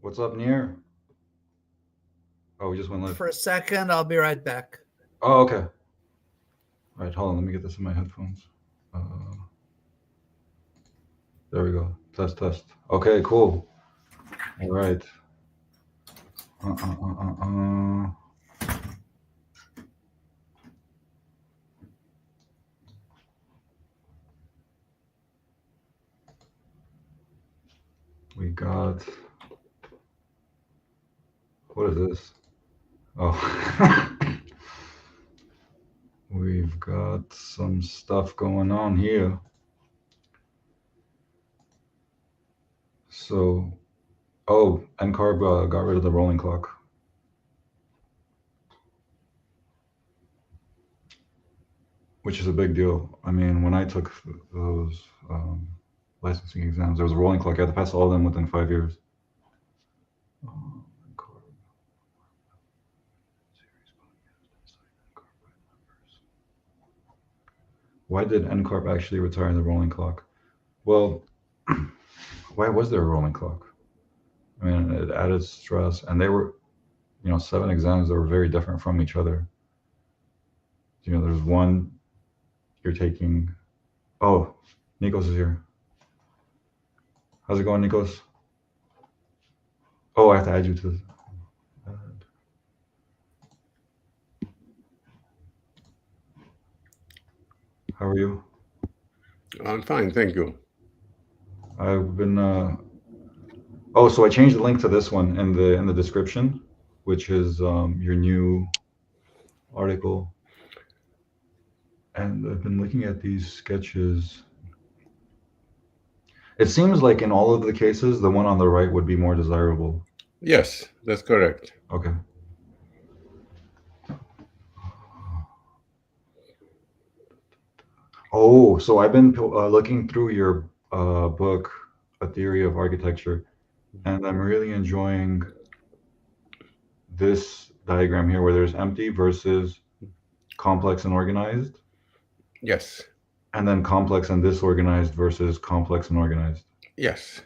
What's up, Near? Oh, we just went live. For a second. I'll be right back. Oh, okay. All right, hold on. Let me get this in my headphones. Uh, there we go. Test, test. Okay, cool. All right. Uh, uh, uh, uh, uh. We got. What is this? Oh. We've got some stuff going on here. So, oh, NCARB got rid of the rolling clock. Which is a big deal. I mean, when I took those licensing exams, there was a rolling clock. I had to pass all of them within 5 years. Why did NCARB actually retire the rolling clock? Well, why was there a rolling clock? I mean, it added stress, and they were, 7 exams that were very different from each other. There's one you're taking. Oh, Nikos is here. How's it going, Nikos? Oh, I have to add you to this. How are you? I'm fine, thank you. I've been. Oh, so I changed the link to this one in the description, which is your new article. And I've been looking at these sketches. It seems like in all of the cases, the one on the right would be more desirable. Yes, that's correct. Okay. Oh, so I've been looking through your book, A Theory of Architecture, and I'm really enjoying this diagram here where there's empty versus complex and organized. Yes. And then complex and disorganized versus complex and organized. Yes.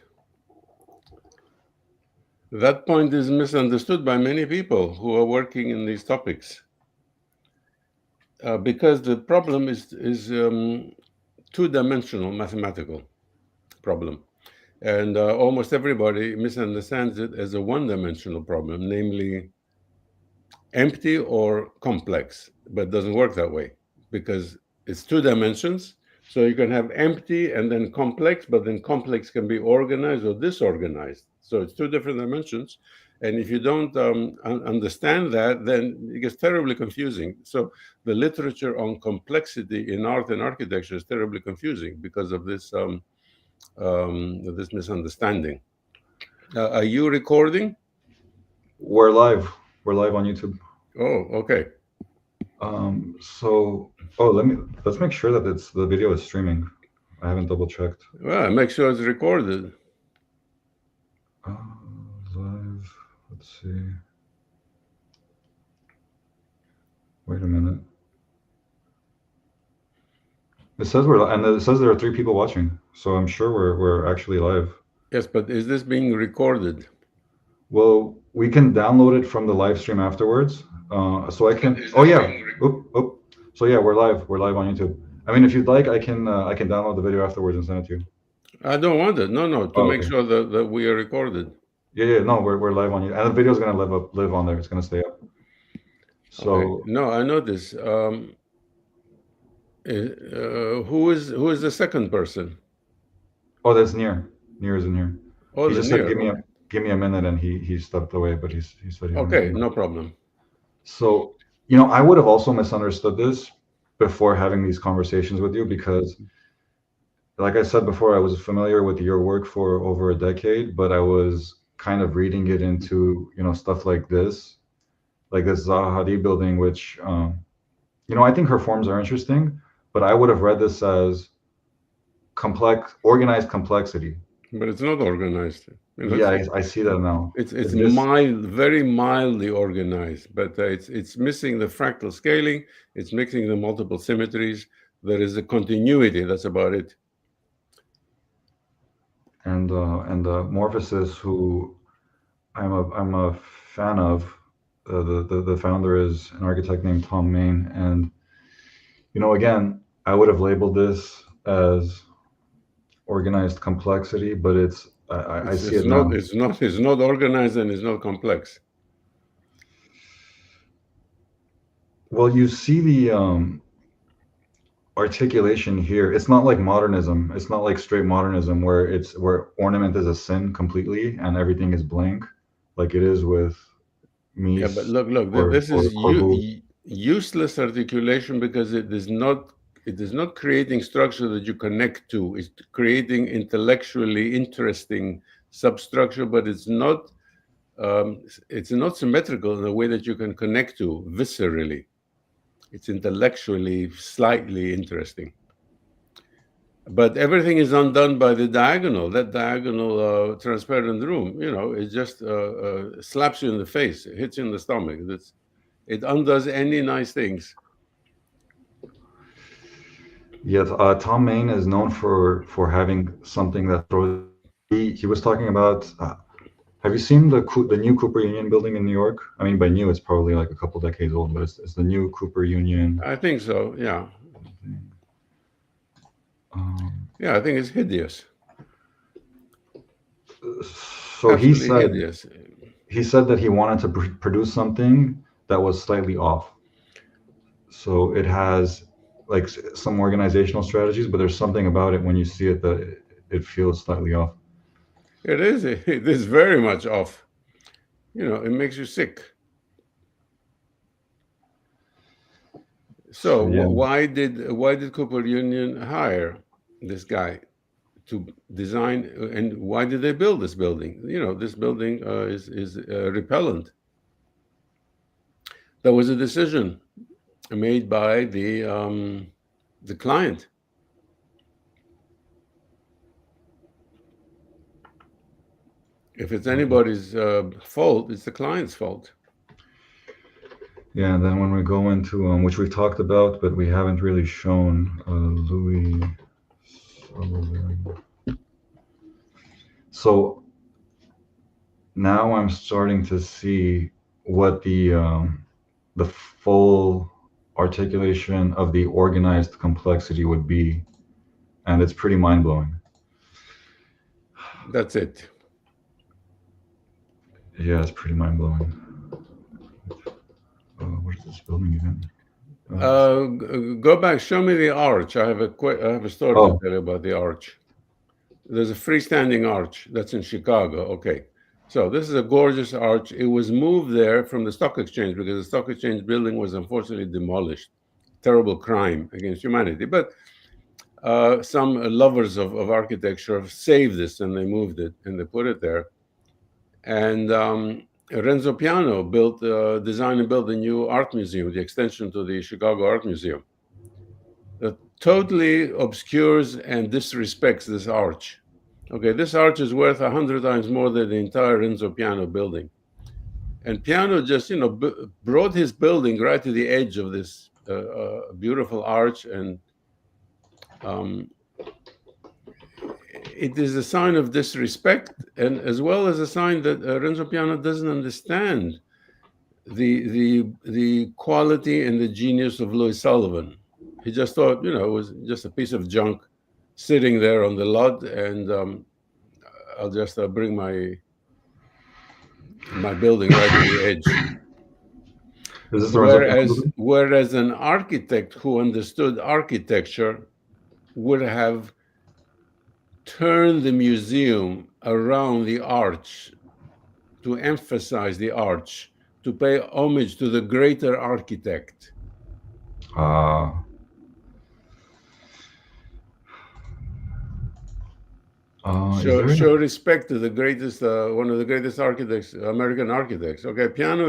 That point is misunderstood by many people who are working in these topics. Because the problem is two-dimensional mathematical problem. And almost everybody misunderstands it as a one-dimensional problem, namely empty or complex, but it doesn't work that way because it's 2 dimensions. So you can have empty and then complex, but then complex can be organized or disorganized. So it's 2 different dimensions. And if you don't understand that, then it gets terribly confusing. So the literature on complexity in art and architecture is terribly confusing because of this misunderstanding. Are you recording? We're live. We're live on YouTube. Oh, okay. Let's make sure that the video is streaming. I haven't double checked. Well, make sure it's recorded. Live. Let's see. Wait a minute. It says it says there are 3 people watching, so I'm sure we're actually live. Yes, but is this being recorded? Well, we can download it from the live stream afterwards. So I can. Oh yeah. Oop. So yeah, we're live. We're live on YouTube. I mean, if you'd like, I can download the video afterwards and send it to you. I don't want it. No. To make sure that we are recorded. Yeah. No, we're live on YouTube, and the video is gonna live on there. It's gonna stay up. So okay. No, I know this. Who is the second person? Oh, that's Near. Near is in here. Oh, he just said give me a minute, and he stepped away, but he said. Okay, no problem. So I would have also misunderstood this before having these conversations with you because, like I said before, I was familiar with your work for over a decade, but I was kind of reading it into stuff like this Zaha Hadid building, which I think her forms are interesting, but I would have read this as organized complexity. But it's not organized. Yeah, I see that now. It's very mildly organized, but it's missing the fractal scaling. It's mixing the multiple symmetries. There is a continuity. That's about it. And Morphosis, who I'm a fan of. The founder is an architect named Tom Main, and again, I would have labeled this as organized complexity, but I see It's it now. not. It's not organized and it's not complex. Well, you see the articulation here. It's not like modernism. It's not like straight modernism where ornament is a sin completely and everything is blank, like it is with Yeah, but Mies look. or This is Corbu. useless articulation because it is not. It is not creating structure that you connect to. It's creating intellectually interesting substructure, but it's not. It's not symmetrical in a way that you can connect to viscerally. It's intellectually slightly interesting. But everything is undone by the diagonal. That diagonal transparent room, it just slaps you in the face, it hits you in the stomach. It undoes any nice things. Yes, Tom Main is known for having something that throws. He was talking about. Have you seen the new Cooper Union building in New York? I mean, by new, it's probably like a couple decades old, but it's the new Cooper Union. I think so. Yeah. Yeah, I think it's hideous. So Absolutely hideous. he said that he wanted to produce something that was slightly off. So it has like some organizational strategies, but there's something about it when you see it that it feels slightly off. It is. It is very much off. It makes you sick. So Yeah. why did Cooper Union hire this guy to design, and why did they build this building? This building is repellent. There was a decision made by the client. If it's anybody's fault, it's the client's fault. Yeah, and then when we go into which we've talked about, but we haven't really shown Louis Sullivan. So now I'm starting to see what the full articulation of the organized complexity would be, and it's pretty mind-blowing. That's it. Yeah, it's pretty mind-blowing. Where's this building again? Go back. Show me the arch. I have a story to tell you about the arch. There's a freestanding arch that's in Chicago. Okay, so this is a gorgeous arch. It was moved there from the stock exchange because the stock exchange building was unfortunately demolished. Terrible crime against humanity. But some lovers of architecture saved this and they moved it and they put it there. And Renzo Piano designed and built a new art museum, the extension to the Chicago Art Museum, that totally obscures and disrespects this arch. Okay, this arch is worth 100 times more than the entire Renzo Piano building. And Piano just, brought his building right to the edge of this beautiful arch, and it is a sign of disrespect, and as well as a sign that Renzo Piano doesn't understand the quality and the genius of Louis Sullivan. He just thought, it was just a piece of junk sitting there on the lot, and I'll just bring my building right to the edge. Is this Whereas an architect who understood architecture would have turned the museum around the arch to emphasize the arch, to pay homage to the greater architect. Show respect to the greatest, one of the greatest architects, American architects. Okay, Piano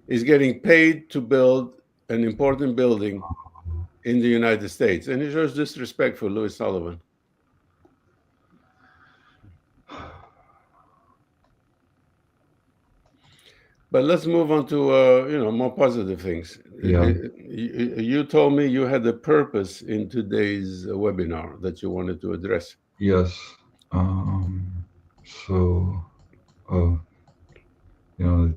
is getting paid to build an important building in the United States, and he shows disrespect for Louis Sullivan. But let's move on to more positive things. Yeah. You told me you had a purpose in today's webinar that you wanted to address. Yes. So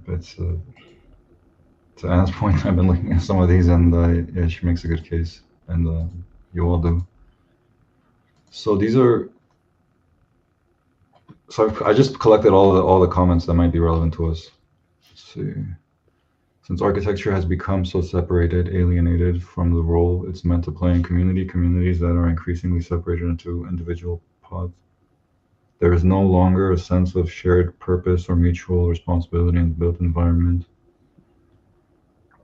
it's to Anna's point. I've been looking at some of these, and yeah, she makes a good case, and you all do. So these are. So I just collected all the comments that might be relevant to us. Let's see. Since architecture has become so separated, alienated from the role it's meant to play in communities that are increasingly separated into individual pods, there is no longer a sense of shared purpose or mutual responsibility in the built environment.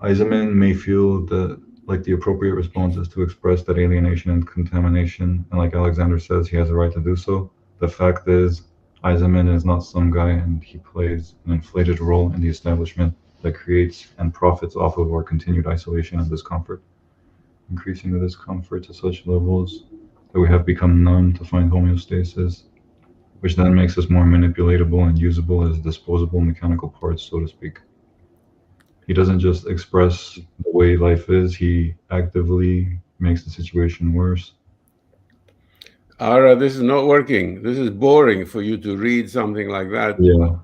Eisenman may feel that like the appropriate response is to express that alienation and contamination, and like Alexander says, he has a right to do so. The fact is, Eisenman is not some guy, and he plays an inflated role in the establishment that creates and profits off of our continued isolation and discomfort, increasing the discomfort to such levels that we have become numb to find homeostasis, which then makes us more manipulatable and usable as disposable mechanical parts, so to speak. He doesn't just express the way life is, he actively makes the situation worse. Ara, this is not working. This is boring for you to read something like that. Yeah.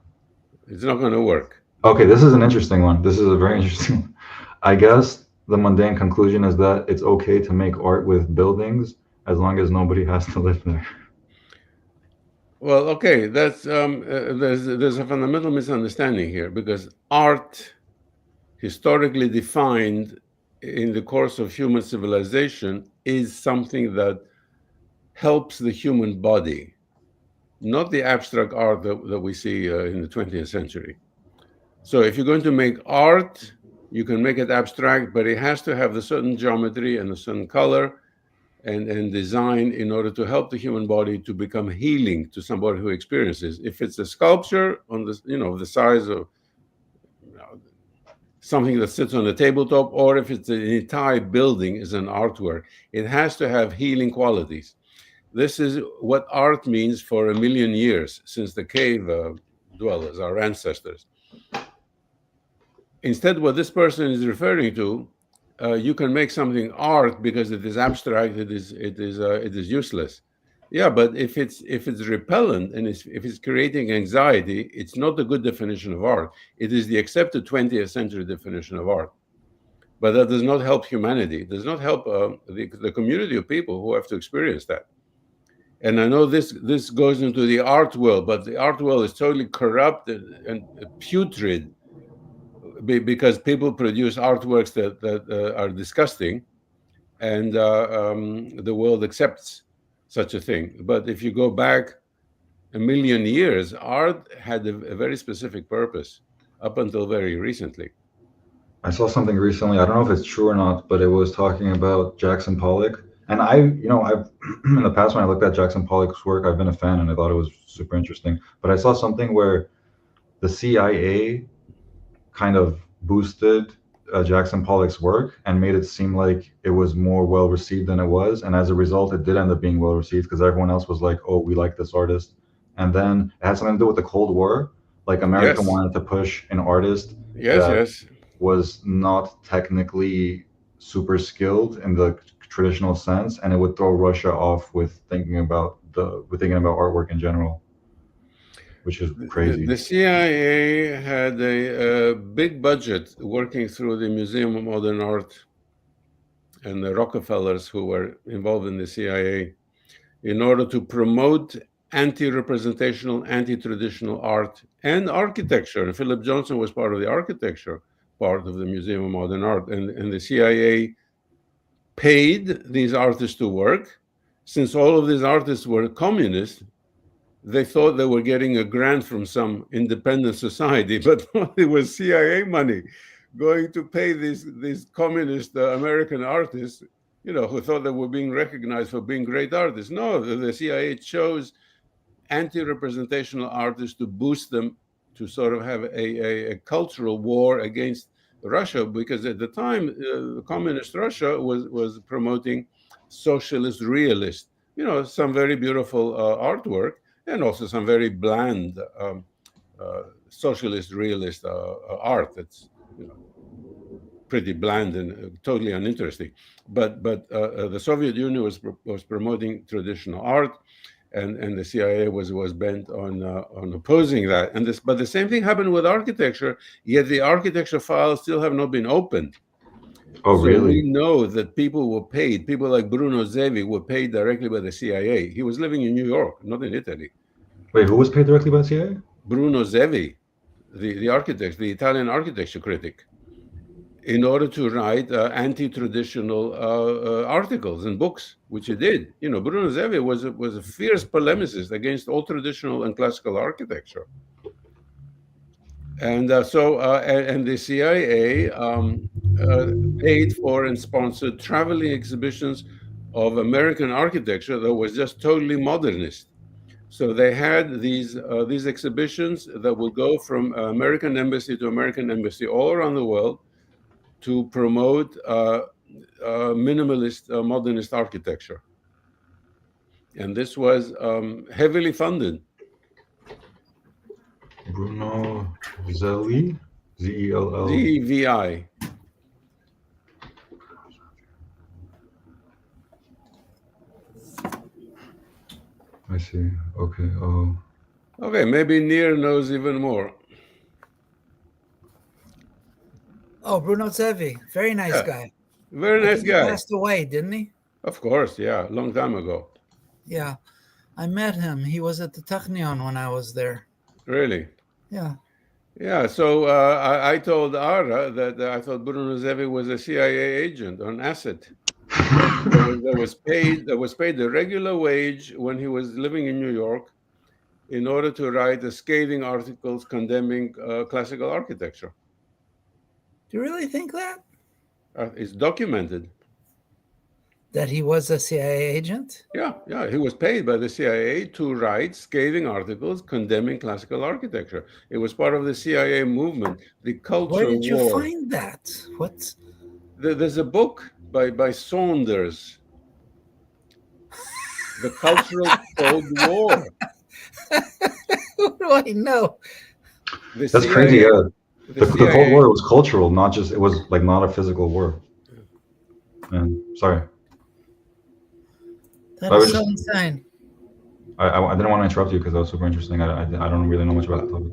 It's not going to work. Okay, this is an interesting one. This is a very interesting one. I guess the mundane conclusion is that it's okay to make art with buildings as long as nobody has to live there. Well, okay, that's there's a fundamental misunderstanding here, because art, historically defined in the course of human civilization, is something that helps the human body, not the abstract art that we see in the 20th century. So if you're going to make art, you can make it abstract, but it has to have a certain geometry and a certain color and design in order to help the human body to become healing to somebody who experiences. If it's a sculpture on the, the size of something that sits on a tabletop, or if it's an entire building is an artwork, it has to have healing qualities. This is what art means for 1 million years, since the cave dwellers, our ancestors. Instead, what this person is referring to, you can make something art because it is abstract, it is useless. Yeah, but if it's repellent and if it's creating anxiety, it's not a good definition of art. It is the accepted 20th century definition of art. But that does not help humanity. It does not help the community of people who have to experience that. And I know this goes into the art world, but the art world is totally corrupt and putrid, because people produce artworks that are disgusting, and the world accepts such a thing. But if you go back 1 million years, art had a very specific purpose up until very recently. I saw something recently, I don't know if it's true or not, but it was talking about Jackson Pollock. And I've in the past, when I looked at Jackson Pollock's work, I've been a fan and I thought it was super interesting. But I saw something where the CIA kind of boosted Jackson Pollock's work and made it seem like it was more well received than it was. And as a result, it did end up being well received because everyone else was like, oh, we like this artist. And then it had something to do with the Cold War. Like America wanted to push an artist that was not technically super skilled in the traditional sense, and it would throw Russia off with thinking about artwork in general, which is crazy. The CIA had a big budget working through the Museum of Modern Art and the Rockefellers who were involved in the CIA in order to promote anti-representational, anti-traditional art and architecture. And Philip Johnson was part of the architecture part of the Museum of Modern Art. And the CIA paid these artists to work. Since all of these artists were communists, they thought they were getting a grant from some independent society, but it was CIA money going to pay these communist American artists, who thought they were being recognized for being great artists. No, the CIA chose anti-representational artists to boost them, to sort of have a cultural war against Russia, because at the time, communist Russia was promoting socialist realist, some very beautiful artwork, and also some very bland socialist realist art that's pretty bland and totally uninteresting. But the Soviet Union was promoting traditional art, and the CIA was bent on opposing that. But the same thing happened with architecture. Yet the architecture files still have not been opened. Oh, So really? we know that people were paid. People like Bruno Zevi were paid directly by the CIA. He was living in New York, not in Italy. Wait, who was paid directly by the CIA? Bruno Zevi, the architect, the Italian architecture critic, in order to write anti-traditional articles and books, which he did. You know, Bruno Zevi was a fierce polemicist against all traditional and classical architecture. And and the CIA paid for and sponsored traveling exhibitions of American architecture that was just totally modernist. So they had these exhibitions that would go from American embassy to American embassy all around the world to promote minimalist, modernist architecture. And this was heavily funded. Bruno Zelli? Zell? ZVI. I see. Okay. Oh. Okay, maybe Nir knows even more. Oh, Bruno Zevi, very nice Yeah. guy. Very I nice think he guy. passed away, didn't he? Of course, yeah, a long time ago. Yeah, I met him. He was at the Technion when I was there. Really? Yeah. Yeah, so I told Ara that I thought Bruno Zevi was a CIA agent on asset. that was paid the regular wage when he was living in New York in order to write the scathing articles condemning classical architecture. Do you really think that? It's documented. That he was a CIA agent? Yeah, he was paid by the CIA to write scathing articles condemning classical architecture. It was part of the CIA movement, the culture war. Where did you find that? What? There's a book by Saunders, The Cultural Cold War. What do I know? That's crazy. Yeah, the Cold War was cultural, not just, it was like not a physical war. And sorry. That is so insane. I didn't want to interrupt you because that was super interesting. I don't really know much about that topic.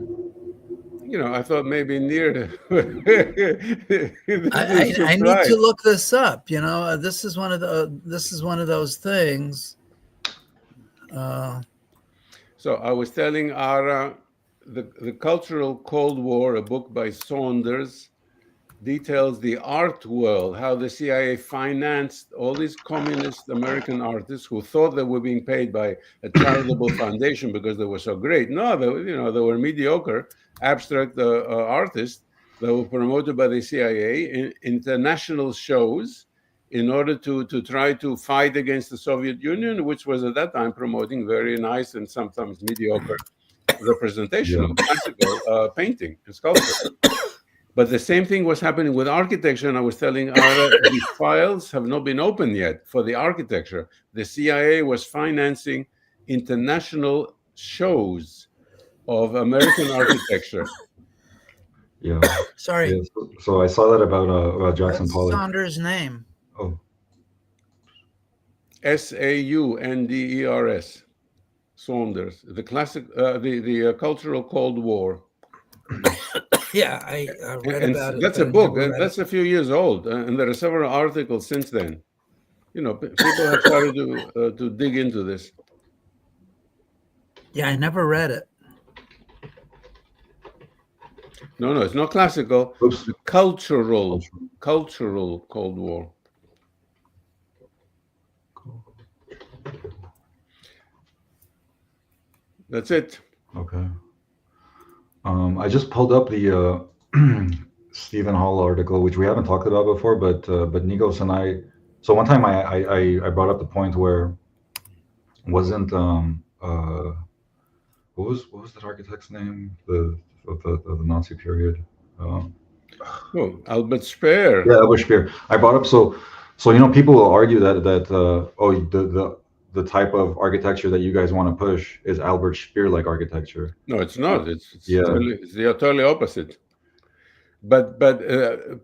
You know, I thought maybe Nir. I need to look this up. You know, this is one of those things. So I was telling Ara, the Cultural Cold War, a book by Saunders, details the art world, how the CIA financed all these communist American artists who thought they were being paid by a charitable foundation because they were so great. No, they were mediocre, abstract artists that were promoted by the CIA in international shows in order to try to fight against the Soviet Union, which was at that time promoting very nice and sometimes mediocre representation of classical painting and sculpture. But the same thing was happening with architecture, and I was telling Ara, the files have not been opened yet for the architecture. The CIA was financing international shows of American architecture. Yeah. Sorry. Yeah, so I saw that about Jackson Pollock. What's Saunders' name? Oh. Saunders. Saunders. The classic, the Cultural Cold War. Yeah, I read about it. That's a book. That's a few years old, and there are several articles since then. You know, people have started to dig into this. Yeah, I never read it. No, it's not classical. Oops. The cultural Cold War. That's it. Okay. I just pulled up the Stephen Hall article, which we haven't talked about before, but Nikos and I. So one time I brought up the point where wasn't what was that architect's name? The Nazi period. Albert Speer. Yeah, Albert Speer. I brought up so you know, people will argue that the type of architecture that you guys want to push is Albert Speer-like architecture. No, it's not. It's Yeah. totally opposite. But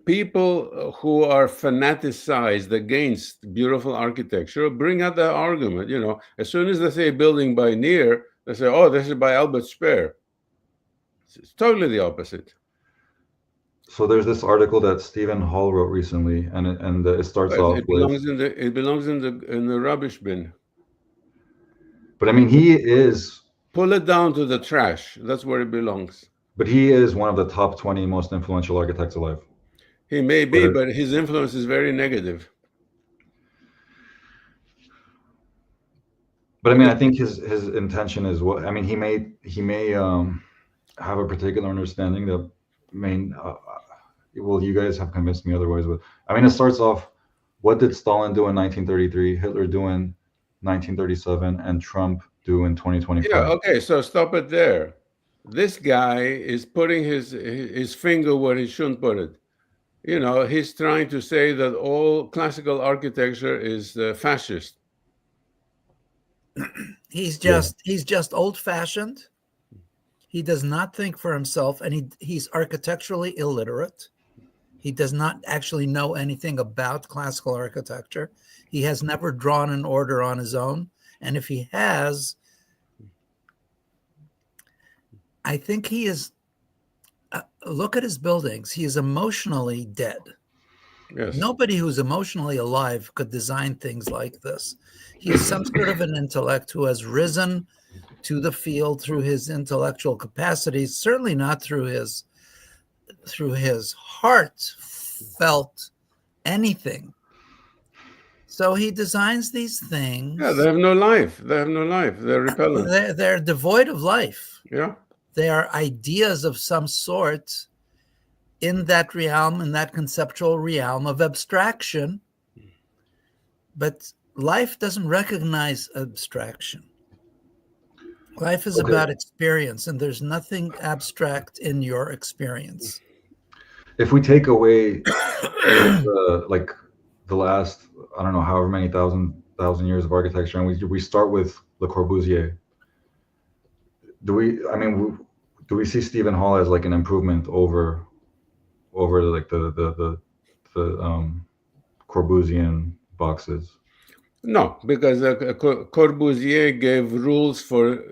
people who are fanaticized against beautiful architecture bring out the argument. As soon as they say building by Near, they say, "Oh, this is by Albert Speer." It's totally the opposite. So there's this article that Stephen Hall wrote recently, and it starts off It with. belongs in the rubbish bin. But I mean, he is. Pull it down to the trash. That's where it belongs. But he is one of the top 20 most influential architects alive. He may be, but his influence is very negative. But I mean, I think his intention is what I mean. He may have a particular understanding that well, you guys have convinced me otherwise. But I mean, it starts off. What did Stalin do in 1933? Hitler do in 1937, and Trump do in 2025? Yeah. Okay. So stop it there. This guy is putting his finger where he shouldn't put it. He's trying to say that all classical architecture is fascist. He's just old-fashioned. He does not think for himself, and he's architecturally illiterate. He does not actually know anything about classical architecture. He has never drawn an order on his own, and if he has, I think he is. Look at his buildings. He is emotionally dead. Yes. Nobody who's emotionally alive could design things like this. He is some sort of an intellect who has risen to the field through his intellectual capacities, certainly not through his heartfelt anything. So he designs these things. Yeah, they have no life. They're repellent. They're devoid of life. Yeah. They are ideas of some sort in that realm, in that conceptual realm of abstraction. But life doesn't recognize abstraction. Life is about experience, and there's nothing abstract in your experience. If we take away the last, I don't know, however many thousand years of architecture, and we start with Le Corbusier, do we see Stephen Hall as like an improvement over like the Corbusian boxes? No, because Corbusier gave rules for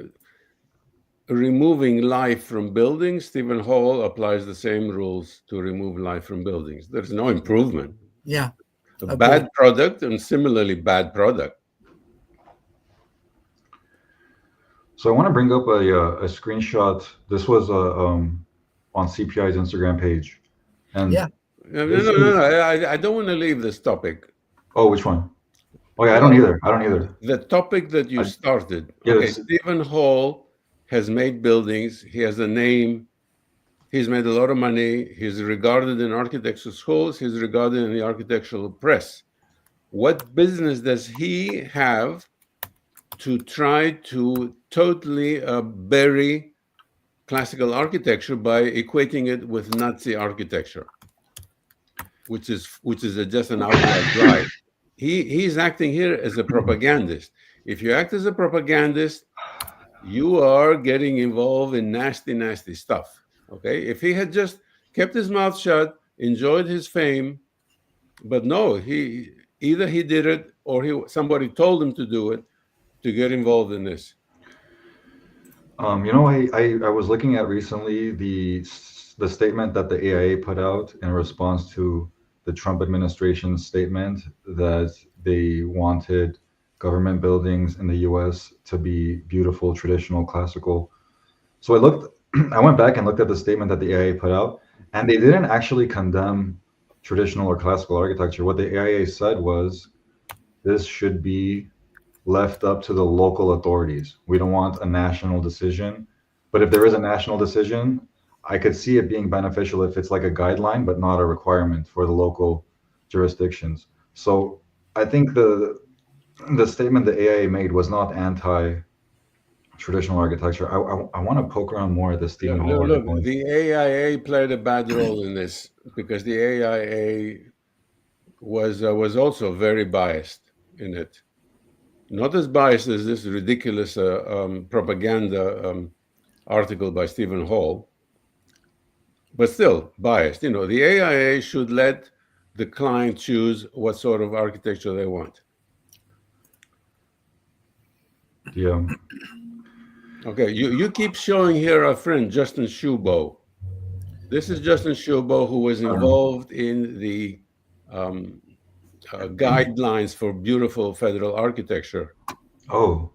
removing life from buildings. Stephen Hall applies the same rules to remove life from buildings. There's no improvement. Yeah. A bad product and similarly bad product. So I want to bring up a screenshot. This was on CPI's Instagram page. And No. I don't want to leave this topic. Oh, which one? Oh yeah, I don't either. The topic that you started. Yes. Okay, Stephen Hall has made buildings. He has a name. He's made a lot of money. He's regarded in architectural schools. He's regarded in the architectural press. What business does he have to try to totally bury classical architecture by equating it with Nazi architecture, which is just an outright lie? He's acting here as a propagandist. If you act as a propagandist, you are getting involved in nasty, nasty stuff. Okay? If he had just kept his mouth shut, enjoyed his fame, but no, he did it or somebody told him to do it to get involved in this. I was looking at recently the statement that the AIA put out in response to the Trump administration's statement that they wanted government buildings in the U.S. to be beautiful, traditional, classical. So I went back and looked at the statement that the AIA put out, and they didn't actually condemn traditional or classical architecture. What the AIA said was, this should be left up to the local authorities. We don't want a national decision. But if there is a national decision, I could see it being beneficial if it's like a guideline, but not a requirement for the local jurisdictions. So I think the statement the AIA made was not anti-traditional architecture. I want to poke around more at the Stephen Hall article. Look, the AIA played a bad role in this because the AIA was also very biased in it. Not as biased as this ridiculous propaganda article by Stephen Hall. but still biased. The AIA should let the client choose what sort of architecture they want. Yeah. Okay, you keep showing here our friend Justin Shubo. This is Justin Shubo, who was involved in the guidelines for beautiful federal architecture. Oh.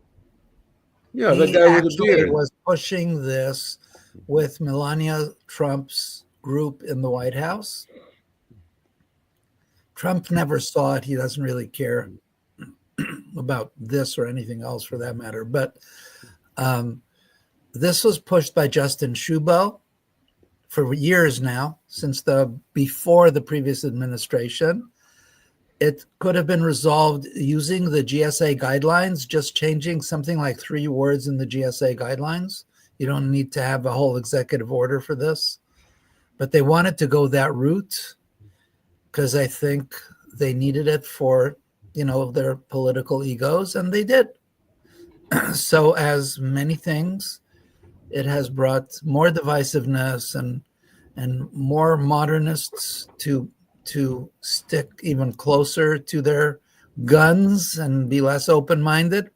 Yeah, the He guy with the actually beard. was pushing this with Melania Trump's group in the White House. Trump never saw it. He doesn't really care about this or anything else for that matter. But this was pushed by Justin Shubo for years now, since before the previous administration. It could have been resolved using the GSA guidelines, just changing something like 3 words in the GSA guidelines. You don't need to have a whole executive order for this. But they wanted to go that route because I think they needed it for, their political egos, and they did. So as many things, it has brought more divisiveness and more modernists to stick even closer to their guns and be less open-minded.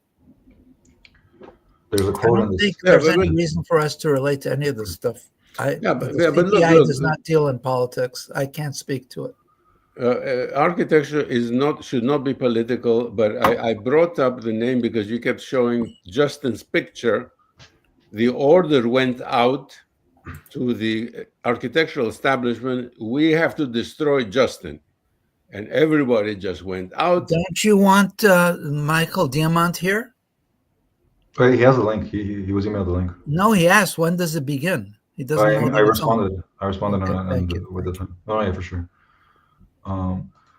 There's a I quote in don't this. think there's any reason for us to relate to any of this stuff. But CPI look, does not deal in politics. I can't speak to it. Architecture should not be political, but I brought up the name because you kept showing Justin's picture. The order went out to the architectural establishment. We have to destroy Justin, and everybody just went out. Don't you want Michael Diamant here? Wait, he has a link. He was emailed the link. No, he asked, when does it begin? He doesn't know that I it's on. responded. I responded Okay, with the time. Oh yeah, for sure.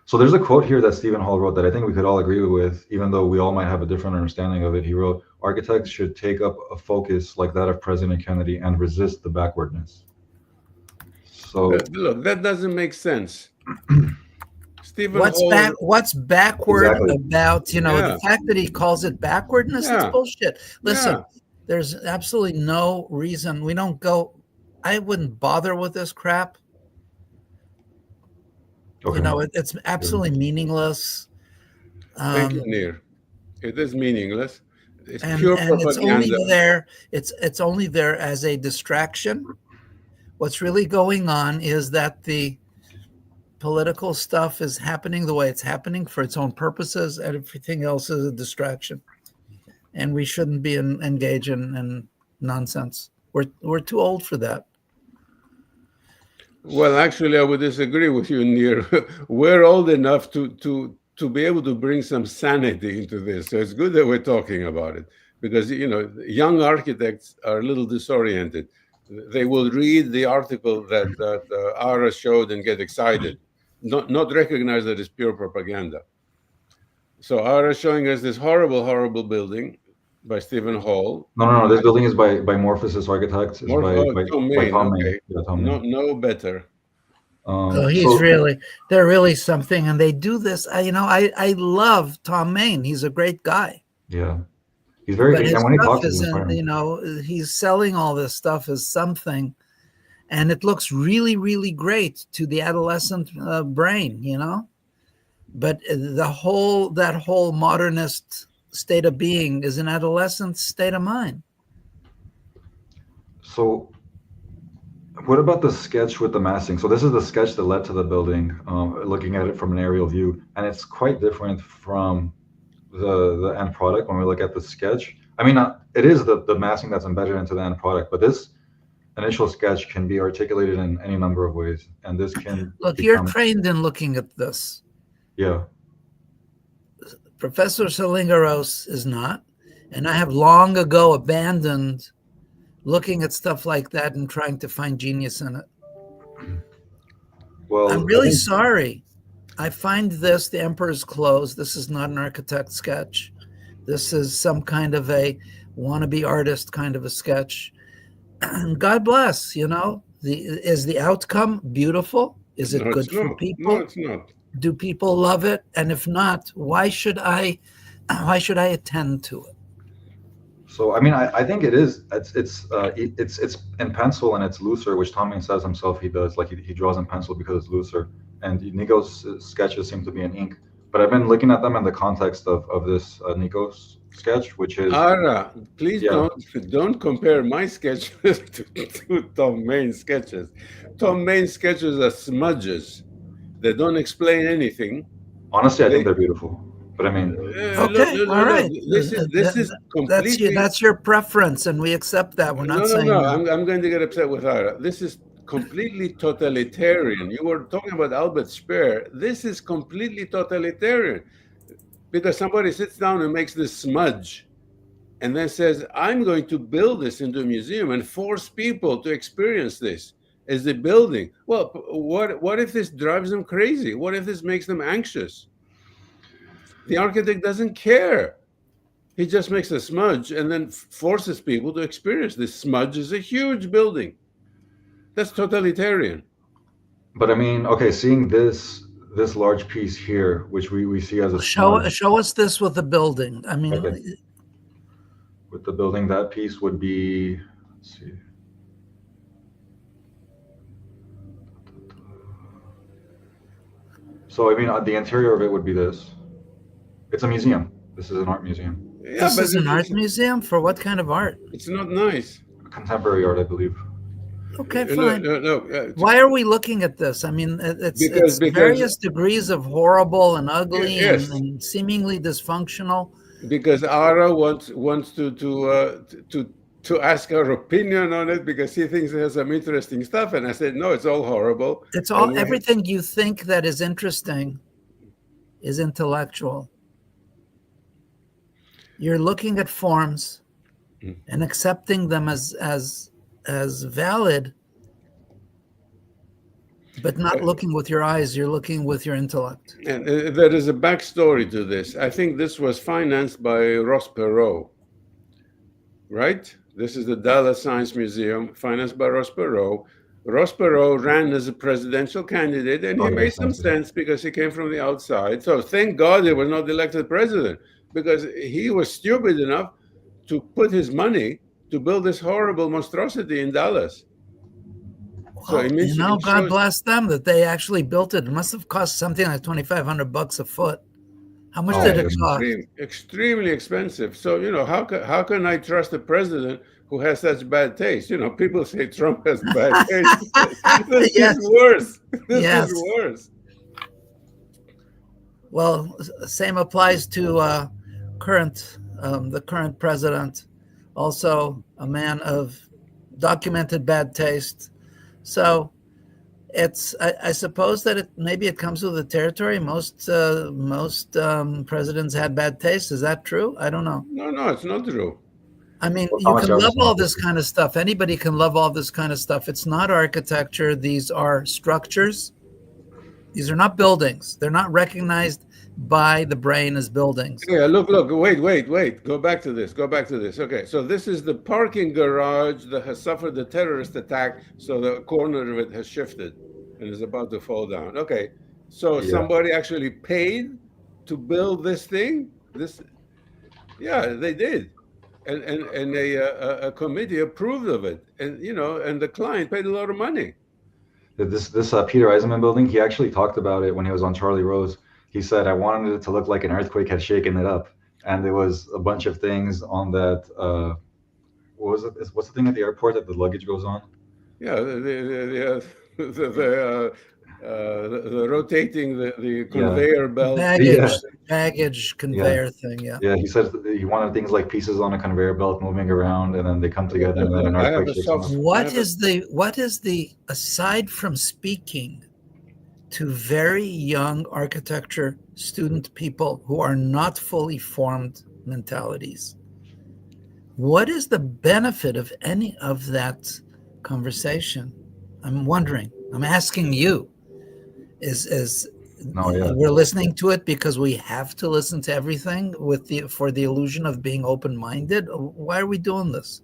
So there's a quote here that Stephen Hall wrote that I think we could all agree with, even though we all might have a different understanding of it. He wrote, "Architects should take up a focus like that of President Kennedy and resist the backwardness." So look, that doesn't make sense. Stephen what's backward about, Yeah. the fact that he calls it backwardness? Yeah. It's bullshit. Listen, Yeah. there's absolutely no reason. I wouldn't bother with this crap. okay. It's absolutely meaningless. Thank you, Nir. It is meaningless. It's and pure it's propaganda. only there. It's only there as a distraction. What's really going on is that the political stuff is happening the way it's happening for its own purposes, and everything else is a distraction. And we shouldn't be engaged in nonsense. We're too old for that. Well, actually, I would disagree with you, Nir. We're old enough to be able to bring some sanity into this. So it's good that we're talking about it, because young architects are a little disoriented. They will read the article that Ara showed and get excited, not recognize that it's pure propaganda. So Ara is showing us this horrible, horrible building by Stephen Hall. No. This building is by Morphosis Architects. It's by Tom Main. Tom Okay. Main. Yeah, Tom Main. No better. They're really something, and they do this. I love Tom Main. He's a great guy. Yeah, he's very. But his and when he stuff talks, isn't, he's selling all this stuff as something, and it looks really, really great to the adolescent brain, But that whole modernist state of being is an adolescent state of mind. So what about the sketch with the massing? So this is the sketch that led to the building, looking at it from an aerial view, and it's quite different from the end product when we look at the sketch. I mean, it is the massing that's embedded into the end product, but this initial sketch can be articulated in any number of ways, and this can you're trained in looking at this. Yeah. Professor Salingaros is not, and I have long ago abandoned looking at stuff like that and trying to find genius in it. Well, I'm really sorry. I find this the Emperor's Clothes. This is not an architect sketch. This is some kind of a wannabe artist kind of a sketch. And God bless, is the outcome beautiful? Is it good for people? No, it's not. Do people love it? And if not, why should I attend to it? So I mean, I think it is. It's in pencil and it's looser, which Tommy says himself he does. Like he draws in pencil because it's looser. And Nico's sketches seem to be in ink. But I've been looking at them in the context of this Nico's sketch, which is Ara, please yeah. don't compare my sketches to Tom Main's sketches. Tom Main's sketches are smudges. They don't explain anything. Honestly, I think they're beautiful. But I mean, Okay, all right. This is completely. That's your preference, and we accept that. We're not saying No. that. I'm going to get upset with Ara. This is completely totalitarian. You were talking about Albert Speer. This is completely totalitarian because somebody sits down and makes this smudge and then says, I'm going to build this into a museum and force people to experience this as a building. Well, what if this drives them crazy? What if this makes them anxious? The architect doesn't care. He just makes a smudge and then forces people to experience this. Smudge is a huge building. That's totalitarian. but I mean, okay, seeing this large piece here, which we see as a Show smudge, us this with the building. I mean, okay. With the building, that piece would be. Let's see. So I mean, the interior of it would be this. It's a museum. This is an art museum. Yeah, this is an art museum for what kind of art? It's not nice. Contemporary art, I believe. Okay, fine. No. Why are we looking at this? I mean, it's various degrees of horrible and ugly and seemingly dysfunctional. Because Ara wants to ask our opinion on it because he thinks it has some interesting stuff, and I said no, it's all horrible. It's all everything you think that is interesting is intellectual. You're looking at forms and accepting them as valid, but not looking with your eyes. You're looking with your intellect. And there is a backstory to this. I think this was financed by Ross Perot, right? This is the Dallas Science Museum, financed by Ross Perot. Ross Perot ran as a presidential candidate, and he made some sense because he came from the outside. So thank God he was not elected president, because he was stupid enough to put his money to build this horrible monstrosity in Dallas. Well, so God bless them that they actually built it. It must have cost something like $2,500 a foot. How much did it cost? Extremely expensive. So, how can I trust a president who has such bad taste? People say Trump has bad taste. This is worse. This is worse. Well, same applies to the current president, also a man of documented bad taste. So I suppose that maybe it comes with the territory. Most presidents had bad taste. Is that true? I don't know. No, it's not true. I mean, you can love all this kind of stuff. Anybody can love all this kind of stuff. It's not architecture. These are structures. These are not buildings. They're not recognized by the brain as buildings. Yeah, look, wait. Go back to this. Okay, so this is the parking garage that has suffered a terrorist attack, so the corner of it has shifted and is about to fall down. Okay, so somebody actually paid to build this thing? Yeah, they did. And a committee approved of it. And, and the client paid a lot of money. This Peter Eisenman building, he actually talked about it when he was on Charlie Rose. He said, I wanted it to look like an earthquake had shaken it up. And there was a bunch of things on that. What was it? What's the thing at the airport that the luggage goes on? Yeah, the rotating the conveyor belt. Baggage conveyor thing, Yeah, he said he wanted things like pieces on a conveyor belt moving around, and then they come together and then an earthquake shakes them up. What is the, aside from speaking to very young architecture student people who are not fully formed mentalities, what is the benefit of any of that conversation? I'm wondering. I'm asking you. We're listening to it because we have to listen to everything for the illusion of being open-minded? Why are we doing this?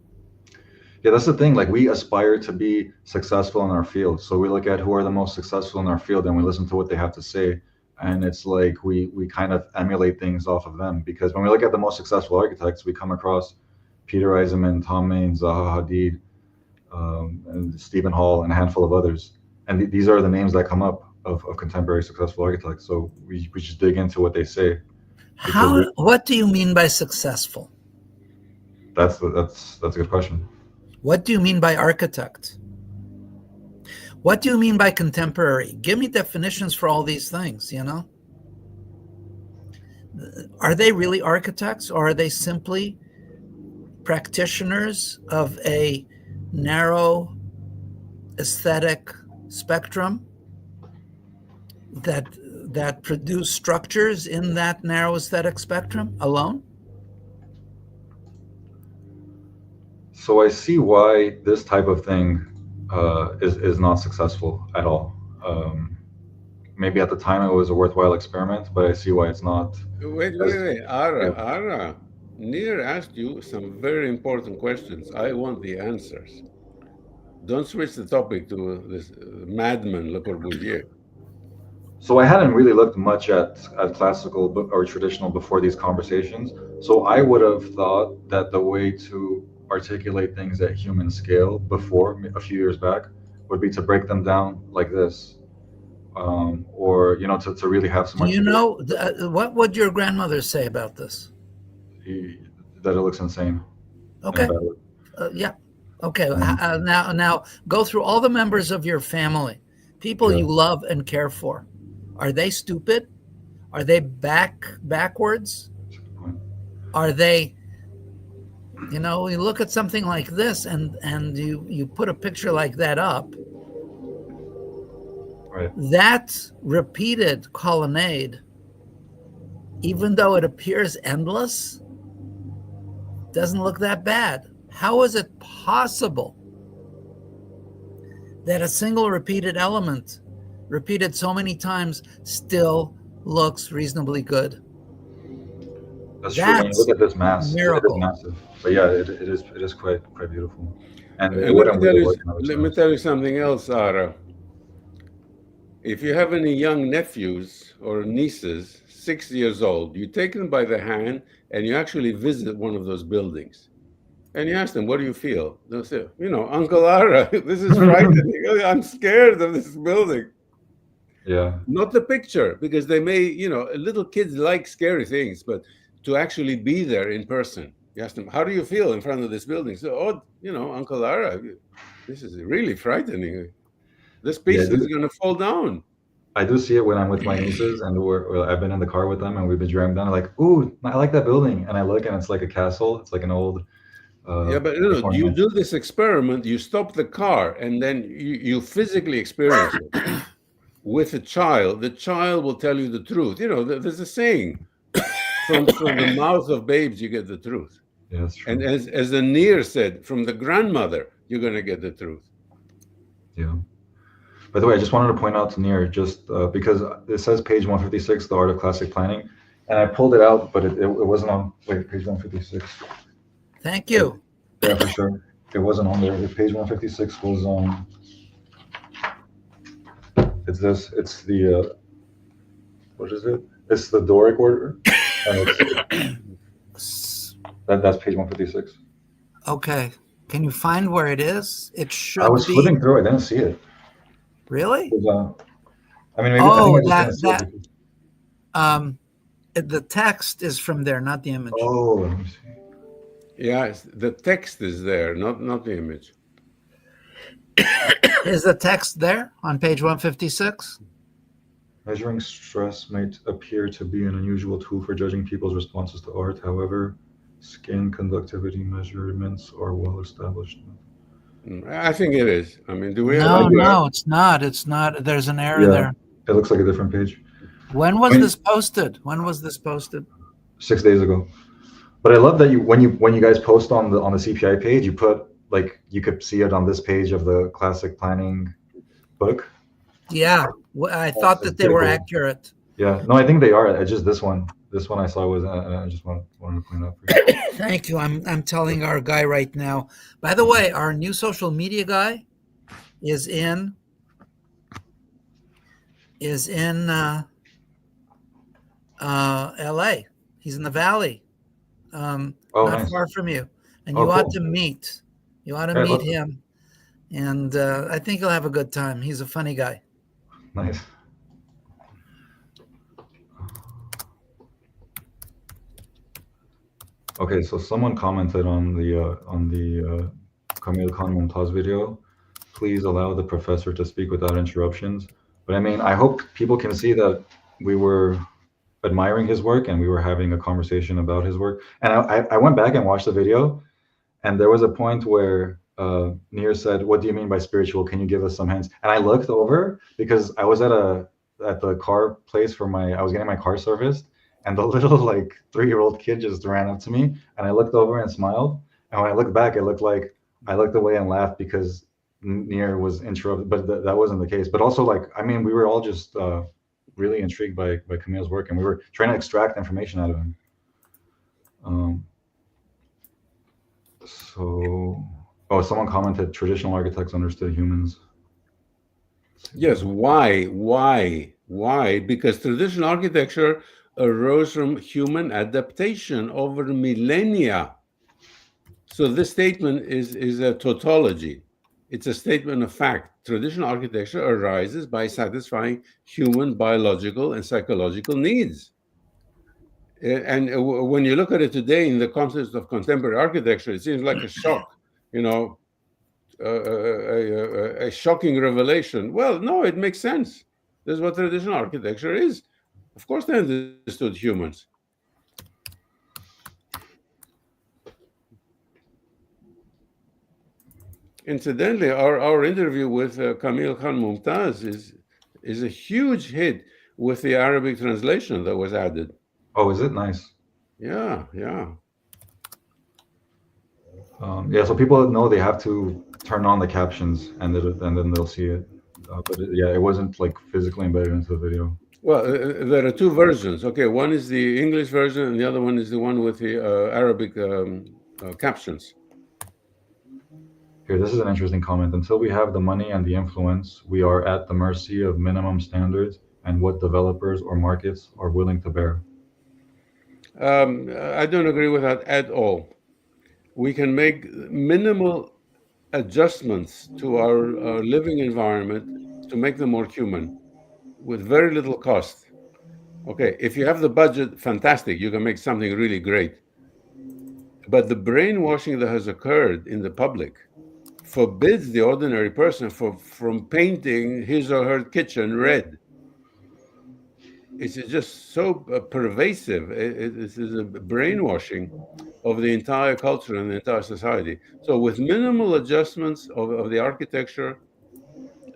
Yeah, that's the thing. Like, we aspire to be successful in our field. So we look at who are the most successful in our field and we listen to what they have to say. And it's like we kind of emulate things off of them, because when we look at the most successful architects, we come across Peter Eisenman, Tom Main, Zaha Hadid, and Stephen Hall, and a handful of others. And these are the names that come up of contemporary successful architects. So we just dig into what they say. What do you mean by successful? That's a good question. What do you mean by architect? What do you mean by contemporary? Give me definitions for all these things, you know? Are they really architects, or are they simply practitioners of a narrow aesthetic spectrum that produce structures in that narrow aesthetic spectrum alone? So I see why this type of thing is not successful at all. Maybe at the time it was a worthwhile experiment, but I see why it's not. Wait. Ara. Nir asked you some very important questions. I want the answers. Don't switch the topic to this madman Le Corbusier. So I hadn't really looked much at classical or traditional before these conversations. So I would have thought that the way to articulate things at human scale before, a few years back, would be to break them down like this, or to really have some. Do you know what would your grandmother say about this? That it looks insane. Okay. Yeah. Okay. Now go through all the members of your family, people you love and care for. Are they stupid? Are they backwards? Are they? You look at something like this, and you put a picture like that up. Right. That repeated colonnade, even though it appears endless, doesn't look that bad. How is it possible that a single repeated element, repeated so many times, still looks reasonably good? That's true. When you look at this mass, miracle. It is massive. But yeah, it is quite beautiful. And let me tell you something else, Ara. If you have any young nephews or nieces, 6 years old, you take them by the hand and you actually visit one of those buildings. And you ask them, what do you feel? They'll say, Uncle Ara, this is frightening. I'm scared of this building. Yeah. Not the picture, because they may, little kids like scary things, but to actually be there in person. You ask them, how do you feel in front of this building? So, Uncle Ara, this is really frightening. This piece is going to fall down. I do see it when I'm with my nieces, and I've been in the car with them, and we've been driving down. Like, ooh, I like that building, and I look, and it's like a castle. It's like an old. But you do this experiment. You stop the car, and then you physically experience it with a child. The child will tell you the truth. There's a saying: from the mouth of babes, you get the truth. Yeah, that's true. And as the Nir said, from the grandmother, you're going to get the truth. Yeah. By the way, I just wanted to point out to Nir, just because it says page 156, The Art of Classic Planning, and I pulled it out, but it wasn't on page 156. Thank you. Yeah, for sure. It wasn't on there. Page 156 was on. It's this. It's the. What is it? It's the Doric order. And that's page 156. Okay. Can you find where it is? It should be. I was flipping through. I didn't see it. Really? I mean, maybe. The text is from there, not the image. Oh, let me see. Yeah, the text is there, not the image. Is the text there on page 156? Measuring stress might appear to be an unusual tool for judging people's responses to art. However, skin conductivity measurements are well established. I think it is. I mean, do we have... No, it's not. It's not. There's an error there. It looks like a different page. When was this posted? 6 days ago. But I love that when you guys post on the CPI page, you put you could see it on this page of the classic planning book. Yeah, I thought that they were accurate. Yeah, no, I think they are. It's just this one I saw was. I just wanted to point out for you. Thank you. I'm telling our guy right now. By the way, our new social media guy is in LA. He's in the Valley. Not nice. far from you. and Oh, you ought cool. to meet. You ought to Hey, meet look, him, and I think you'll have a good time. He's a funny guy. nice. Okay, so someone commented on the Camille Khan Mumtaz video. Please allow the professor to speak without interruptions. But I mean, I hope people can see that we were admiring his work and we were having a conversation about his work. And I went back and watched the video, and there was a point where Nir said, "What do you mean by spiritual? Can you give us some hints?" And I looked over because I was at the car place for I was getting my car serviced, and the little like 3-year-old kid just ran up to me, and I looked over and smiled. And when I looked back, it looked like I looked away and laughed because Nir was interrupted, but that wasn't the case. But also, like, I mean, we were all just really intrigued by Camille's work, and we were trying to extract information out of him. So, oh, someone commented traditional architects understood humans. Yes, why? Why? Because traditional architecture arose from human adaptation over millennia. So this statement is a tautology. It's a statement of fact. Traditional architecture arises by satisfying human biological and psychological needs. And when you look at it today in the context of contemporary architecture, it seems like a shock, a shocking revelation. Well, no, it makes sense. This is what traditional architecture is. Of course, they understood humans. Incidentally, our interview with Camille Khan Mumtaz is a huge hit with the Arabic translation that was added. Oh, is it nice? Yeah. Yeah, so people know they have to turn on the captions, and then they'll see it. But yeah, it wasn't like physically embedded into the video. Well, there are two versions. Okay, one is the English version, and the other one is the one with the Arabic captions. Here, this is an interesting comment. Until we have the money and the influence, we are at the mercy of minimum standards and what developers or markets are willing to bear. I don't agree with that at all. We can make minimal adjustments to our living environment to make them more human with very little cost. Okay, if you have the budget, fantastic, you can make something really great. But the brainwashing that has occurred in the public forbids the ordinary person from painting his or her kitchen red. It's just so pervasive. It is a brainwashing of the entire culture and the entire society. So with minimal adjustments of the architecture,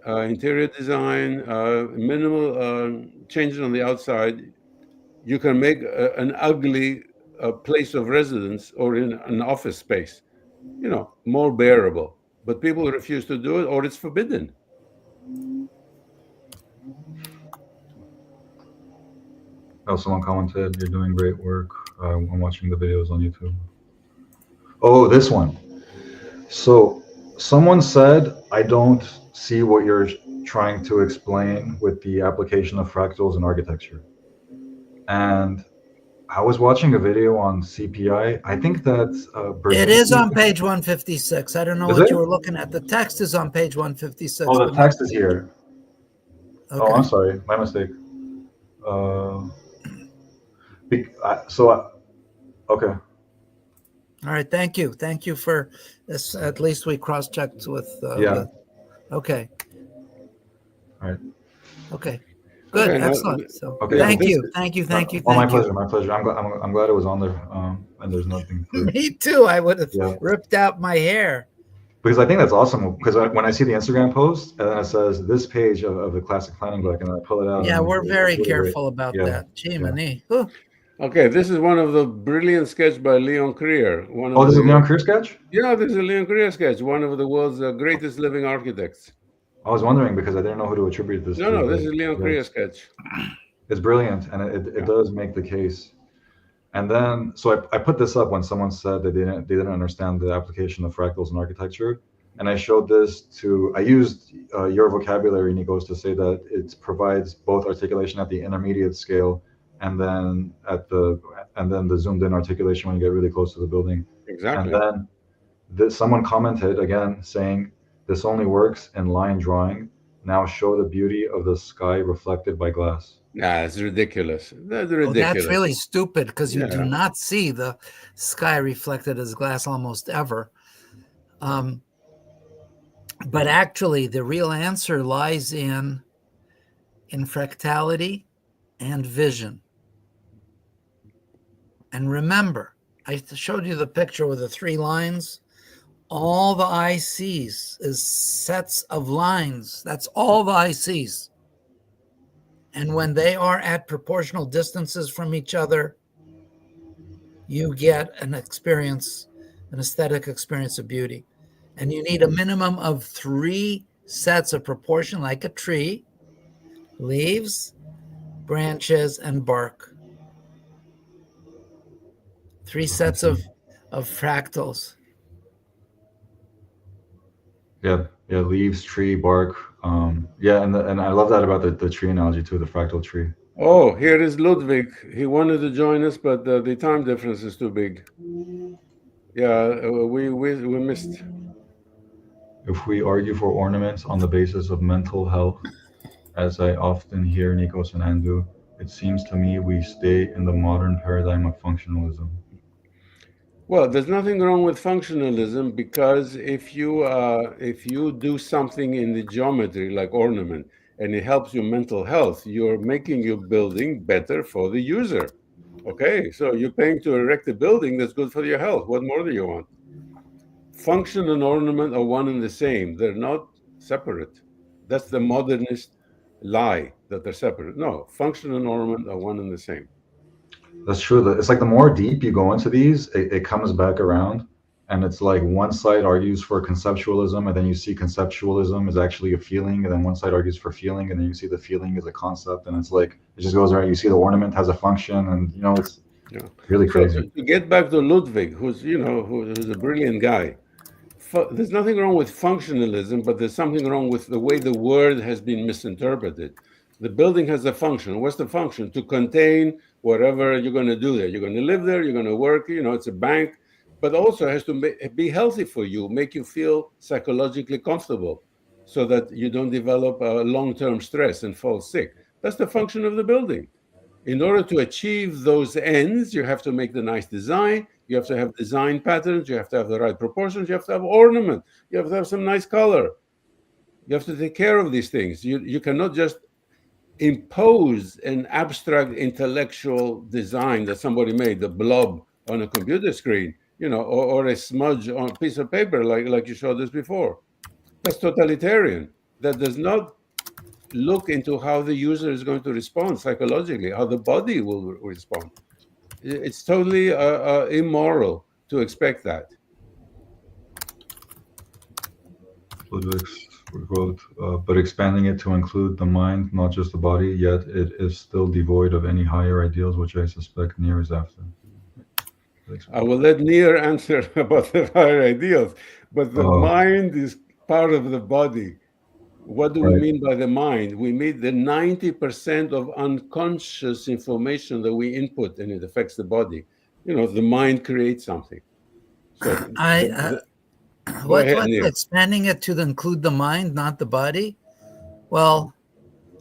interior design, minimal changes on the outside, you can make an ugly place of residence or in an office space, more bearable. But people refuse to do it, or it's forbidden. Oh, someone commented, "You're doing great work. I'm watching the videos on YouTube." Oh, this one. So someone said, "I don't see what you're trying to explain with the application of fractals in architecture." And I was watching a video on CPI. I think that It is on page 156. I don't know Is what it? you were looking at. The text is on page 156. Oh, the text is here. Okay. Oh, I'm sorry, my mistake. Okay. All right. Thank you. Thank you for this. At least we cross-checked with. Yeah. Okay. All right. Okay. Good. Okay, Excellent. So okay, thank this you. Thank you. Thank you. Oh, my Thank you. pleasure. My pleasure. I'm glad it was on there. And there's nothing. Me too. I would have ripped out my hair. Because I think that's awesome. Because when I see the Instagram post and then it says this page of the classic planning book, and then I pull it out. Yeah, we're very really careful about that. Gee, mani. Okay, this is one of the brilliant sketch by Leon Krier. This is a Leon Krier sketch? Yeah, this is a Leon Krier sketch, one of the world's greatest living architects. I was wondering because I didn't know who to attribute this to. No, this is Leon Krier sketch. It's brilliant, and it does make the case. And then, so I put this up when someone said that they didn't understand the application of fractals in architecture. And I showed this I used your vocabulary, Nikos, to say that it provides both articulation at the intermediate scale and then the zoomed in articulation when you get really close to the building. Exactly. someone commented again saying, "This only works in line drawing. Now show the beauty of the sky reflected by glass." Nah, it's ridiculous. That's Oh, ridiculous. that's really stupid because you do Yeah. not see the sky reflected as glass almost ever. But actually, the real answer lies in fractality and vision. And remember, I showed you the picture with the 3 lines. All the eye sees is sets of lines. That's all the eye sees. And when they are at proportional distances from each other, you get an experience, an aesthetic experience of beauty. And you need a minimum of 3 sets of proportion, like a tree: leaves, branches, and bark. 3 sets of fractals. Yeah, leaves, tree, bark. Yeah, and I love that about the tree analogy too, the fractal tree. Oh, here is Ludwig. He wanted to join us, but the time difference is too big. Yeah, we missed. If we argue for ornaments on the basis of mental health, as I often hear Nikos and Andu, it seems to me we stay in the modern paradigm of functionalism. Well, there's nothing wrong with functionalism, because if you do something in the geometry like ornament and it helps your mental health, you're making your building better for the user. Okay, so you're paying to erect a building that's good for your health. What more do you want? Function and ornament are one and the same. They're not separate. That's the modernist lie, that they're separate. No, function and ornament are one and the same. That's true. It's like the more deep you go into these, it comes back around. And it's like one side argues for conceptualism, and then you see conceptualism is actually a feeling, and then one side argues for feeling, and then you see the feeling is a concept, and it's like it just goes around. You see the ornament has a function, and it's really crazy. So to get back to Ludwig, who's a brilliant guy, there's nothing wrong with functionalism, but there's something wrong with the way the word has been misinterpreted. The building has a function. What's the function? To contain whatever you're going to do there. You're going to live there. You're going to work. It's a bank. But also has to be healthy for you, make you feel psychologically comfortable so that you don't develop long-term stress and fall sick. That's the function of the building. In order to achieve those ends, you have to make the nice design. You have to have design patterns. You have to have the right proportions. You have to have ornament. You have to have some nice color. You have to take care of these things. You cannot just impose an abstract intellectual design that somebody made, the blob on a computer screen, or a smudge on a piece of paper, like you showed us before. That's totalitarian. That does not look into how the user is going to respond psychologically, how the body will respond. It's totally immoral to expect that. Ludwig's quote, but expanding it to include the mind, not just the body, yet it is still devoid of any higher ideals, which I suspect Nir is after. I will let Nir answer about the higher ideals, but the mind is part of the body. What do we mean by the mind? We mean the 90% of unconscious information that we input, and it affects the body. The mind creates something. So what's expanding it to include the mind, not the body? Well,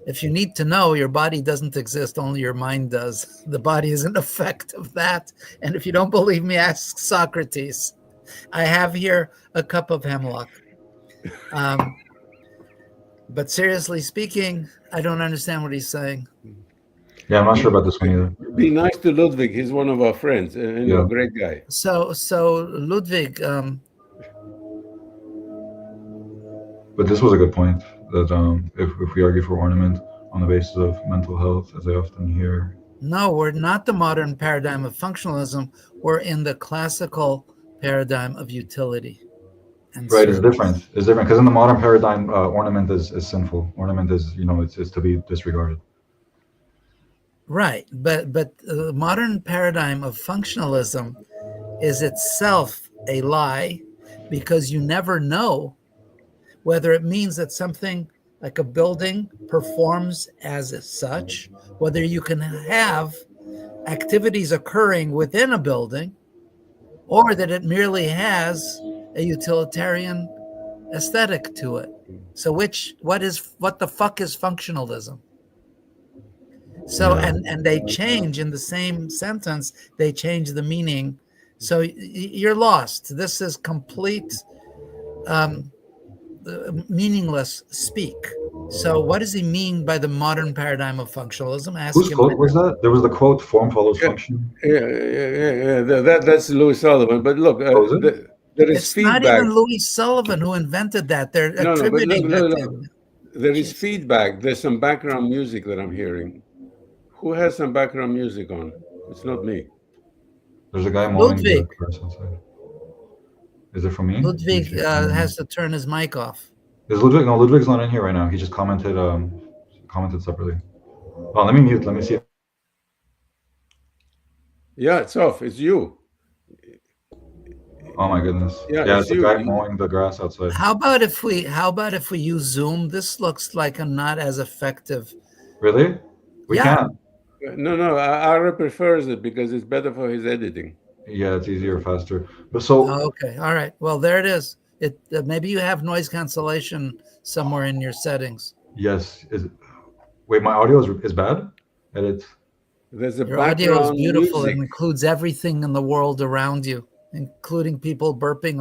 if you need to know, your body doesn't exist, only your mind does. The body is an effect of that. And if you don't believe me, ask Socrates. I have here a cup of hemlock. But seriously speaking, I don't understand what he's saying. Yeah, I'm not sure about this one either. Be nice to Ludwig. He's one of our friends and a great guy. So Ludwig... But this was a good point, that if we argue for ornament on the basis of mental health, as I often hear. No, we're not the modern paradigm of functionalism. We're in the classical paradigm of utility. Right, it's different. It's different because in the modern paradigm, ornament is sinful. Ornament is, it's to be disregarded. Right, but the modern paradigm of functionalism is itself a lie, because you never know whether it means that something like a building performs as such, whether you can have activities occurring within a building, or that it merely has a utilitarian aesthetic to it. So what the fuck is functionalism? So and they change in the same sentence, they change the meaning. So you're lost. This is complete meaningless speak. So what does he mean by the modern paradigm of functionalism? Whose quote was that? There was the quote, form follows function. Yeah. That's Louis Sullivan. But look, there is it's feedback. not even Louis Sullivan who invented that. They're attributing that to him. There is feedback. There's some background music that I'm hearing. Who has some background music on? It's not me. There's a guy mowing Ludwig. the grass outside. Is it from me? Ludwig has to turn his mic off. Is Ludwig? No, Ludwig's not in here right now. He just commented separately. Oh, let me mute. Let me see. Yeah, it's off. It's you. Oh my goodness. Yeah, it's a guy mowing the grass outside. How about if we use Zoom? This looks like a not as effective. Really? We can't. No, Ara prefers it because it's better for his editing. Yeah, it's easier, faster. But so. Okay, all right. Well, there it is. Maybe you have noise cancellation somewhere in your settings. Yes. Wait, my audio is bad? There's a your audio is beautiful. Music. It includes everything in the world around you, including people burping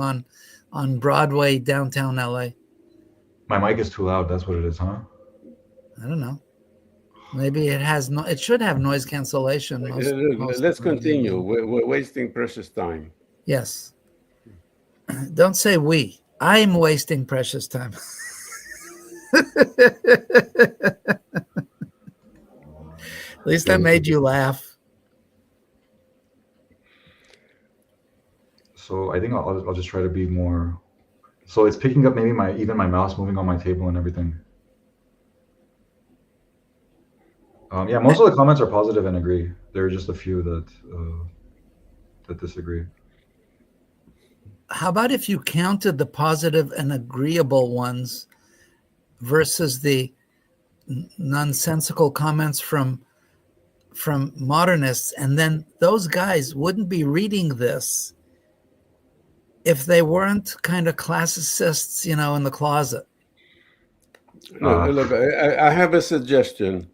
on Broadway, downtown LA. My mic is too loud. That's what it is, huh? I don't know. Maybe it should have noise cancellation. Let's continue. We're wasting precious time. Yes. Don't say we. I'm wasting precious time. At least I made you laugh. So I think I'll just try to be more. So it's picking up maybe even my mouse moving on my table and everything. Yeah, most of the comments are positive and agree. There are just a few that disagree. How about if you counted the positive and agreeable ones versus the nonsensical comments from modernists, and then those guys wouldn't be reading this if they weren't kind of classicists, in the closet. No, look, I have a suggestion.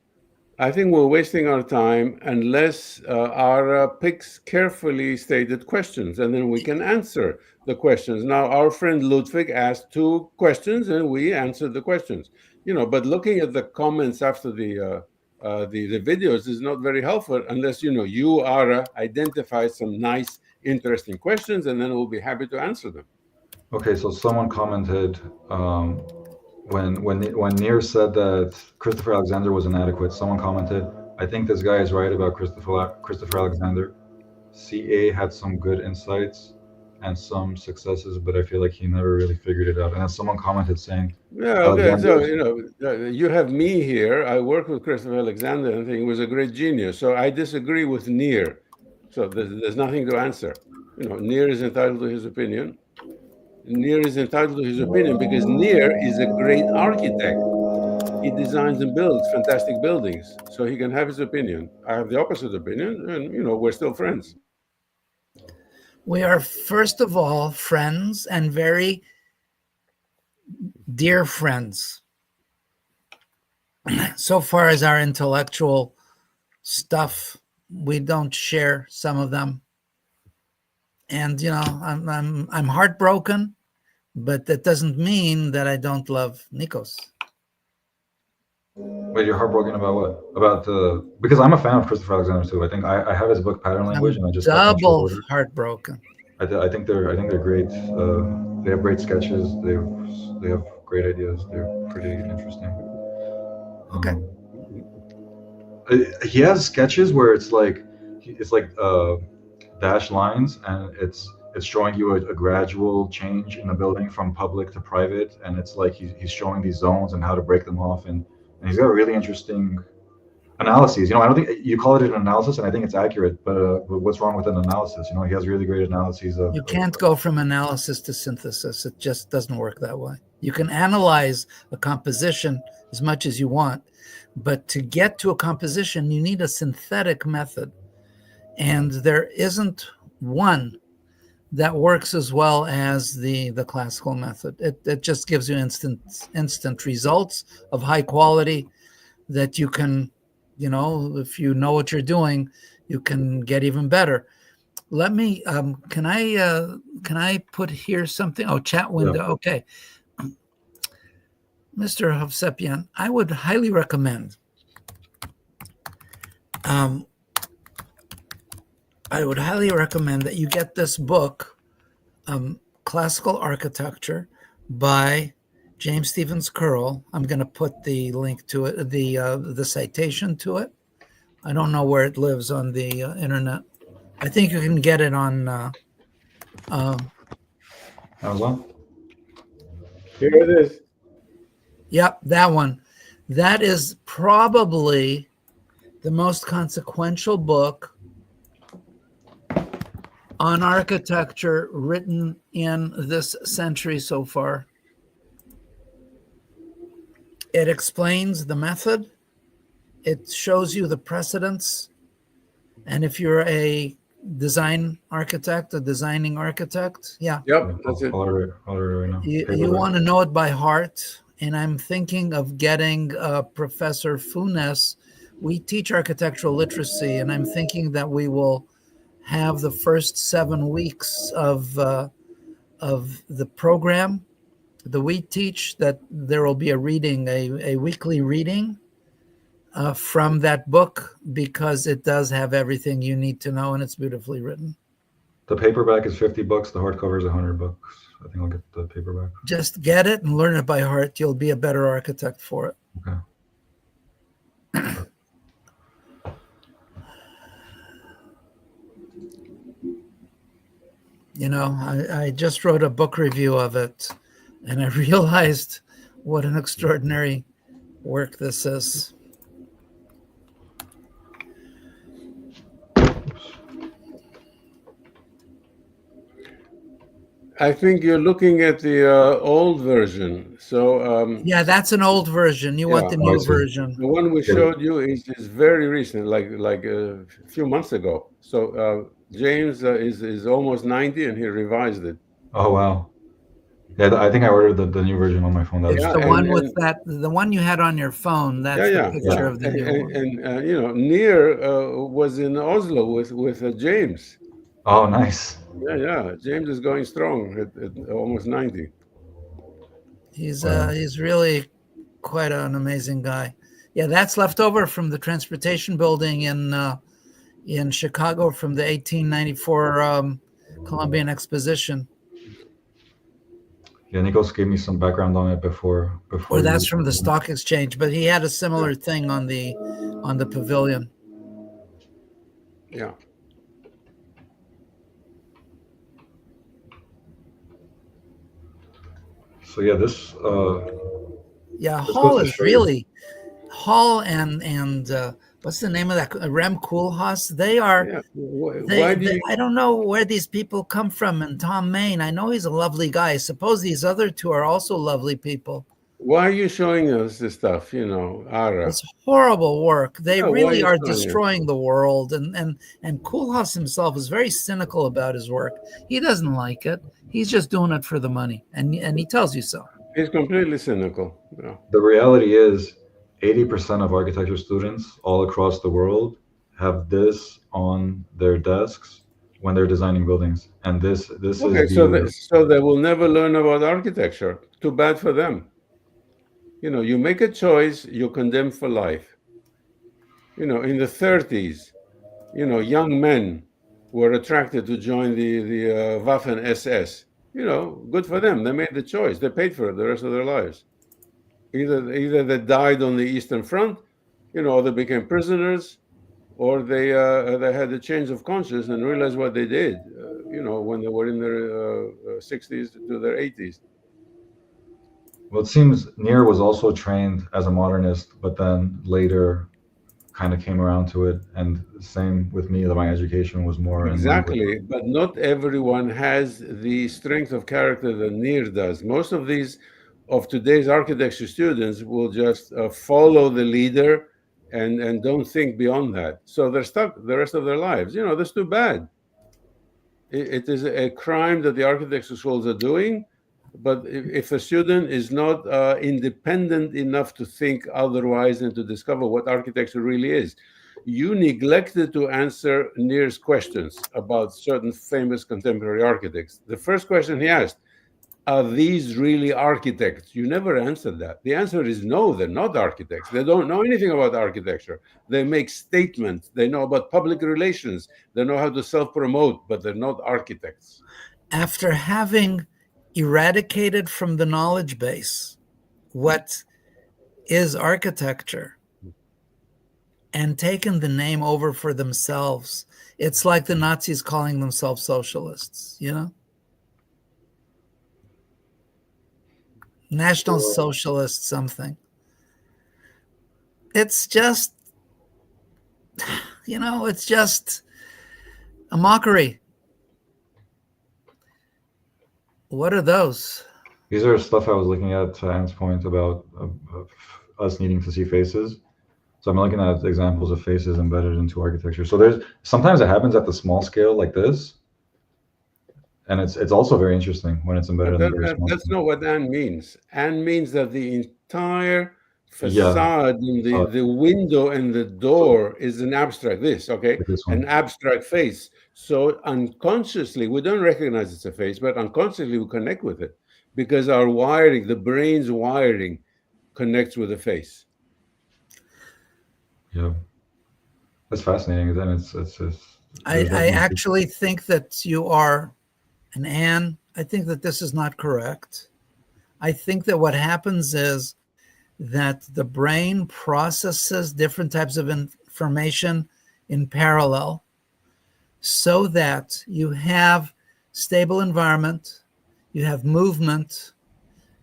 I think we're wasting our time unless Ara picks carefully stated questions, and then we can answer the questions. Now, our friend Ludwig asked 2 questions, and we answered the questions. But looking at the comments after the videos is not very helpful unless you Ara identify some nice, interesting questions, and then we'll be happy to answer them. Okay, so someone commented. When Nir said that Christopher Alexander was inadequate, someone commented, "I think this guy is right about Christopher Alexander. CA had some good insights and some successes, but I feel like he never really figured it out." And then someone commented saying, "Yeah, okay, so you have me here. I worked with Christopher Alexander and think he was a great genius. So I disagree with Nir. So there's nothing to answer. Nir is entitled to his opinion." Nir is entitled to his opinion because Nir is a great architect. He designs and builds fantastic buildings, so he can have his opinion. I have the opposite opinion, and we're still friends. We are, first of all, friends and very dear friends. So far as our intellectual stuff, we don't share some of them. And I'm heartbroken, but that doesn't mean that I don't love Nikos. Wait, you're heartbroken about what? Because I'm a fan of Christopher Alexander too. I think I have his book Pattern Language, and I just double heartbroken. I think they're great. They have great sketches. They have great ideas. They're pretty interesting. Okay. He has sketches where it's like dash lines, and it's showing you a gradual change in the building from public to private, and it's like he's showing these zones and how to break them off, and he's got really interesting analyses. I don't think you call it an analysis, and I think it's accurate, but what's wrong with an analysis? He has really great analyses of. You can't go from analysis to synthesis. It just doesn't work that way. You can analyze a composition as much as you want, but to get to a composition, you need a synthetic method. And there isn't one that works as well as the classical method. It just gives you instant results of high quality that you can, if you know what you're doing, you can get even better. Let me can I put here something? Oh, chat window. Yeah. Okay. Mr. Hovsepian, I would highly recommend that you get this book, Classical Architecture by James Stevens Curl. I'm going to put the link to it, the citation to it. I don't know where it lives on the internet. I think you can get it on Amazon. Here it is. Yep, that one. That is probably the most consequential book on architecture written in this century so far. It explains the method. It shows you the precedents. And if you're a designing architect, yeah. Yep, that's it. You want to know it by heart. And I'm thinking of getting Professor Funes. We teach architectural literacy, and I'm thinking that we will have the first 7 weeks of the program that we teach, that there will be a reading, a weekly reading from that book, because it does have everything you need to know, and it's beautifully written. The paperback is $50. The hardcover is $100. I think I'll get the paperback. Just get it and learn it by heart. You'll be a better architect for it. Okay. I just wrote a book review of it, and I realized what an extraordinary work this is. I think you're looking at the old version. So yeah, that's an old version. You want the new version. The one we showed you is very recent, like a few months ago. So James is almost 90, and he revised it. Oh wow! Yeah, I think I ordered the new version on my phone. It's the one with the one you had on your phone. That's the picture of the new one. And Nir was in Oslo with James. Oh, nice. Yeah. James is going strong at almost 90. He's really quite an amazing guy. Yeah, that's left over from the transportation building in Chicago from the 1894 Columbian Exposition. Yeah, Nikos gave me some background on it before. Or that's from the stock exchange, but he had a similar thing on the pavilion. Yeah. So yeah, this. Hall is really Hall and what's the name of that? Rem Koolhaas. They are. Yeah. I don't know where these people come from. And Tom Main, I know he's a lovely guy. I suppose these other two are also lovely people. Why are you showing us this stuff? Ara. It's horrible work. They really are destroying the world. And Koolhaas himself is very cynical about his work. He doesn't like it. He's just doing it for the money, and he tells you so. He's completely cynical. Yeah. The reality is, 80% of architecture students all across the world have this on their desks when they're designing buildings, and this okay, is so they will never learn about architecture. Too bad for them. You make a choice, you're condemned for life. In the 30s, young men were attracted to join the Waffen SS. Good for them. They made the choice. They paid for it the rest of their lives. Either they died on the Eastern Front, or they became prisoners, or they had a change of conscience and realized what they did, when they were in their 60s to their 80s. Well, it seems Nir was also trained as a modernist, but then later kind of came around to it. And same with me, that my education was more exactly. But not everyone has the strength of character that Nir does. Most of today's architecture students will just follow the leader and don't think beyond that. So they're stuck the rest of their lives. That's too bad. It is a crime that the architecture schools are doing. But if a student is not independent enough to think otherwise and to discover what architecture really is, you neglected to answer Nir's questions about certain famous contemporary architects. The first question he asked, are these really architects? You never answered that. The answer is no, they're not architects. They don't know anything about architecture. They make statements. They know about public relations. They know how to self-promote, but they're not architects. After having eradicated from the knowledge base what is architecture and taken the name over for themselves, it's like the Nazis calling themselves socialists, you know? National Socialist something. It's just, it's just a mockery. What are those? These are stuff I was looking at to Anne's point about us needing to see faces. So I'm looking at examples of faces embedded into architecture. So sometimes it happens at the small scale like this. And it's also very interesting when it's embedded in the very small That's scale. not what Anne means. Anne means that the entire facade in the window and the door is an abstract, an abstract face. So unconsciously, we don't recognize it's a face, but unconsciously we connect with it because our wiring, the brain's wiring, connects with the face. Yeah, that's fascinating. Then I actually think that you are, and Anne, I think that this is not correct. I think that what happens is that the brain processes different types of information in parallel so that you have stable environment, you have movement,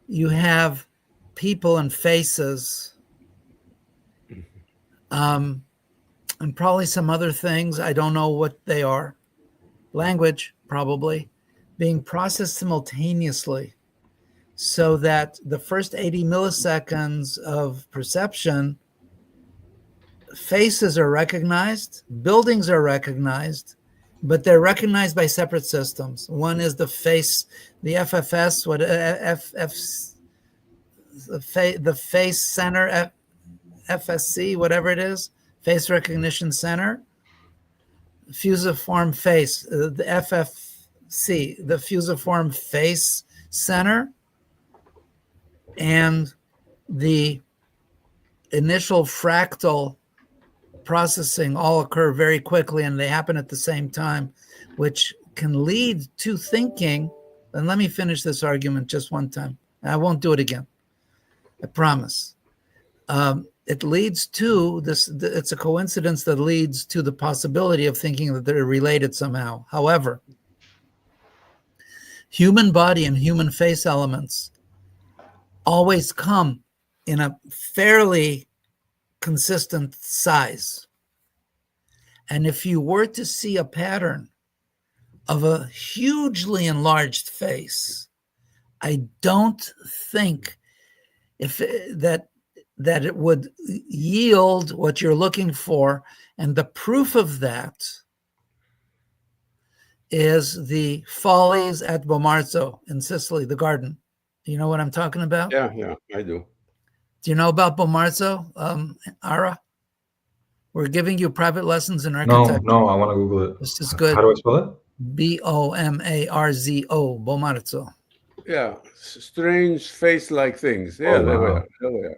you have people and faces, and probably some other things. I don't know what they are. Language, probably, being processed simultaneously so that the first 80 milliseconds of perception, faces are recognized, buildings are recognized, but they're recognized by separate systems. One is the face, the FFS, the face center, FSC, whatever it is, face recognition center, fusiform face, the FFC, the fusiform face center, and the initial fractal processing all occur very quickly and they happen at the same time, which can lead to thinking. And let me finish this argument just one time. I won't do it again. I promise. It leads to this. It's a coincidence that leads to the possibility of thinking that they're related somehow. However, human body and human face elements always come in a fairly consistent size. And if you were to see a pattern of a hugely enlarged face, I don't think that it would yield what you're looking for. And the proof of that is the Follies at Bomarzo in Sicily, the garden. Do you know what I'm talking about? Yeah, I do. Do you know about Bomarzo, Ara? We're giving you private lessons in architecture. No, I want to Google it. This is good. How do I spell it? Bomarzo, Bomarzo. Yeah, strange face-like things. Yeah, Oh, wow. There we are.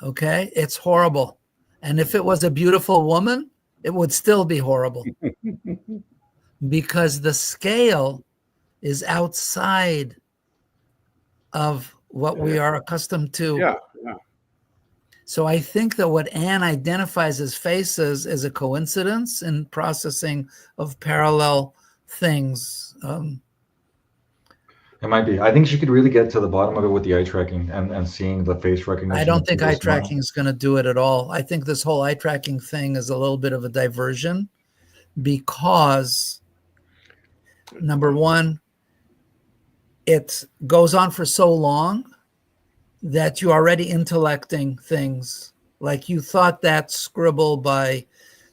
Okay, it's horrible. And if it was a beautiful woman, it would still be horrible. Because the scale is outside of what we are accustomed to. Yeah. So I think that what Anne identifies as faces is a coincidence in processing of parallel things. It might be. I think she could really get to the bottom of it with the eye tracking and seeing the face recognition. I don't think eye tracking is going to do it at all. I think this whole eye tracking thing is a little bit of a diversion because, number one, it goes on for so long that you're already intellecting things. Like you thought that scribble by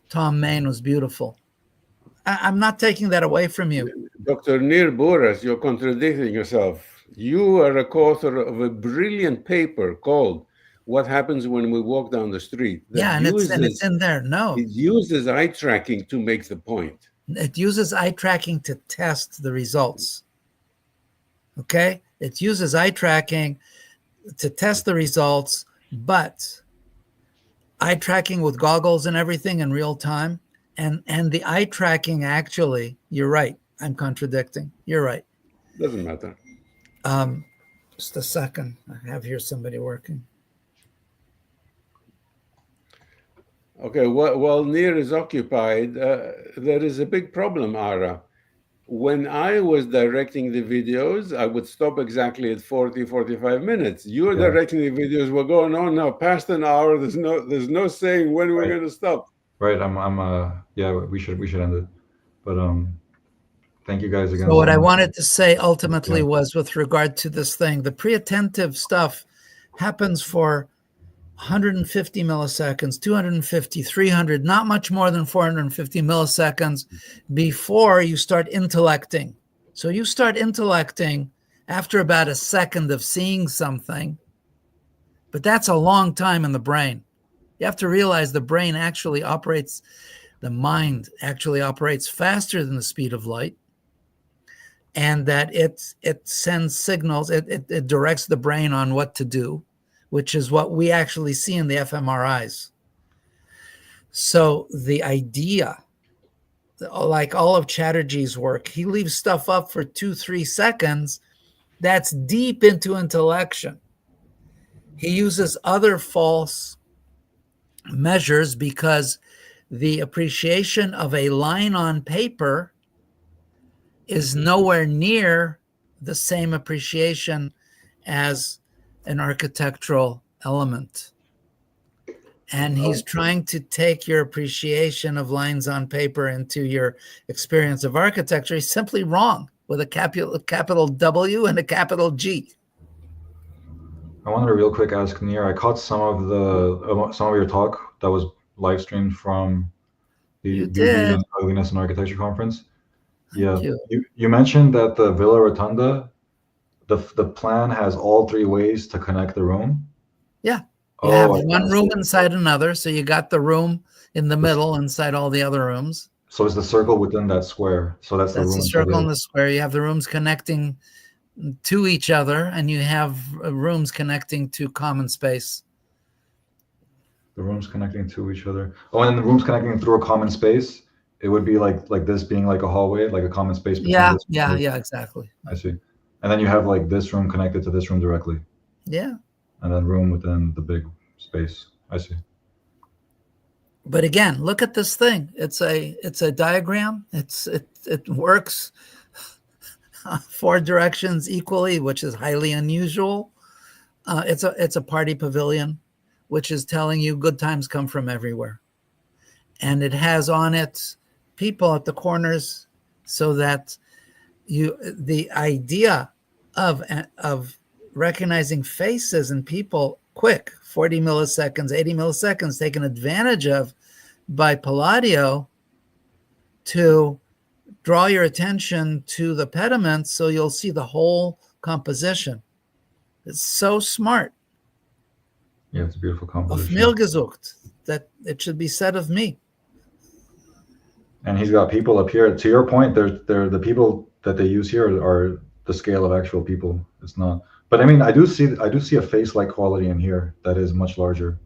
Tom Main was beautiful. I'm not taking that away from you. Dr. Nir Boras, you're contradicting yourself. You are a co-author of a brilliant paper called "What Happens When We Walk Down the Street" that Yeah, and it's in there. No, it uses eye tracking to make the point. it uses eye tracking to test the results. Okay, it uses eye tracking to test the results, but eye tracking with goggles and everything in real time. And the eye tracking, actually, you're right. I'm contradicting. You're right. Doesn't matter. Just a second. I have here somebody working. Okay, while Nir is occupied, there is a big problem, Ara. When I was directing the videos, I would stop exactly at 40, 45 minutes. You're directing the videos, we're going on now past an hour. There's no saying when we're going to stop. Right. Yeah, we should end it. But thank you guys again. So what I wanted to say ultimately was, with regard to this thing, the pre-attentive stuff happens for 150 milliseconds, 250, 300, not much more than 450 milliseconds before you start intellecting. So you start intellecting after about a second of seeing something, but that's a long time in the brain. You have to realize the brain actually operates, the mind actually operates faster than the speed of light, and that it sends signals, it directs the brain on what to do, which is what we actually see in the fMRIs. So the idea, like all of Chatterjee's work, he leaves stuff up for 2-3 seconds. That's deep into intellection. He uses other false measures because the appreciation of a line on paper is nowhere near the same appreciation as an architectural element. And he's trying to take your appreciation of lines on paper into your experience of architecture. He's simply wrong with a capital W and a capital G. I wanted to real quick ask Nir. I caught some of your talk that was live streamed from the Beauty and Ugliness in Architecture conference. You mentioned that the Villa Rotunda, the plan has all 3 ways to connect the room. Yeah. You have one room inside another, so you got the room in the middle inside all the other rooms. So it's the circle within that square. So that's the room. That's the circle in the square. You have the rooms connecting to each other, and you have rooms connecting to common space. The rooms connecting to each other. Oh, and the rooms connecting through a common space. It would be like this being like a hallway, like a common space. Yeah, exactly. I see. And then you have like this room connected to this room directly. Yeah. And then room within the big space. I see. But again, look at this thing. It's a diagram. It works 4 directions equally, which is highly unusual. It's a party pavilion, which is telling you good times come from everywhere. And it has on it people at the corners, so that the idea of recognizing faces and people quick, 40 milliseconds, 80 milliseconds, taken advantage of by Palladio to draw your attention to the pediments so you'll see the whole composition. It's so smart. Yeah, it's a beautiful composition. Auf mir gesucht, that it should be said of me. And he's got people up here. To your point, they're the people that they use here are the scale of actual people. It's not. But I mean, I do see a face-like quality in here that is much larger.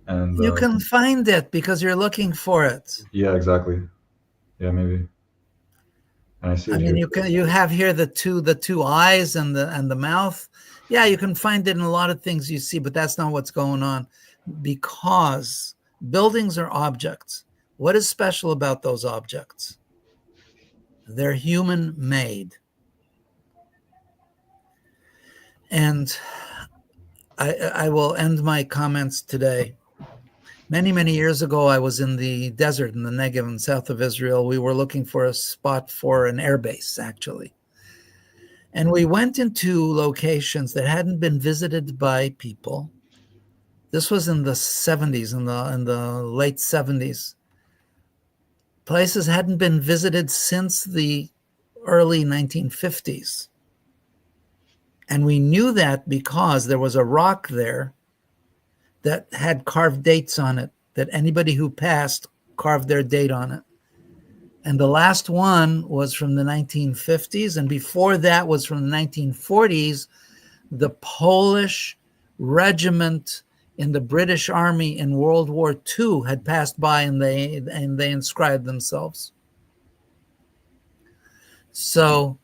And you can find it because you're looking for it. Yeah, exactly. Yeah, maybe. And I see. I mean, you have here the two eyes and the mouth. Yeah, you can find it in a lot of things you see, but that's not what's going on, because buildings are objects. What is special about those objects? They're human-made. And I will end my comments today. Many, many years ago, I was in the desert in the Negev in south of Israel. We were looking for a spot for an airbase, actually. And we went into locations that hadn't been visited by people. This was in the 70s, in the late 70s. places hadn't been visited since the early 1950s. And we knew that because there was a rock there that had carved dates on it, that anybody who passed carved their date on it. And the last one was from the 1950s. And before that was from the 1940s. The Polish regiment in the British Army in World War II had passed by, and they inscribed themselves. So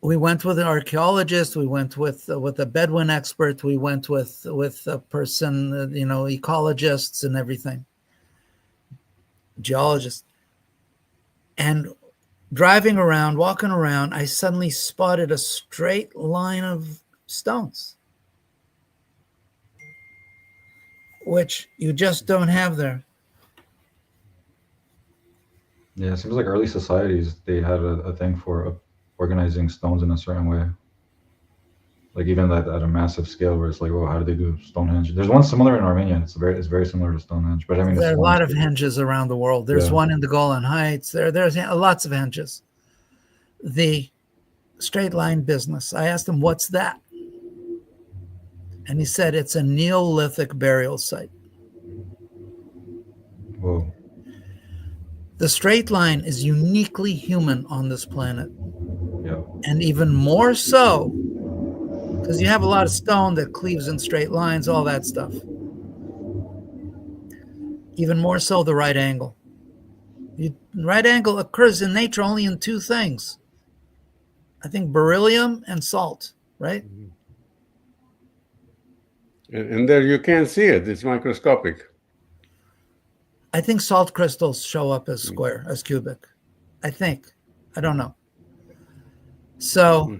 we went with an archaeologist, we went with a Bedouin expert, we went with a person, ecologists and everything, geologists. And driving around, walking around, I suddenly spotted a straight line of stones, which you just don't have there. Yeah, it seems like early societies, they had a thing for organizing stones in a certain way. Like even at a massive scale, where it's like, well, how do they do Stonehenge? There's one similar in Armenia. It's very similar to Stonehenge, but I mean, There are it's a lot of henges around the world. There's one in the Golan Heights. There's lots of henges. The straight line business, I asked him, what's that? And he said, it's a Neolithic burial site. Whoa. The straight line is uniquely human on this planet. Yeah. And even more so, because you have a lot of stone that cleaves in straight lines, all that stuff. Even more so, the right angle. The right angle occurs in nature only in two things. I think beryllium and salt, right? And there you can't see it. It's microscopic. I think salt crystals show up as square, as cubic. I think. I don't know. So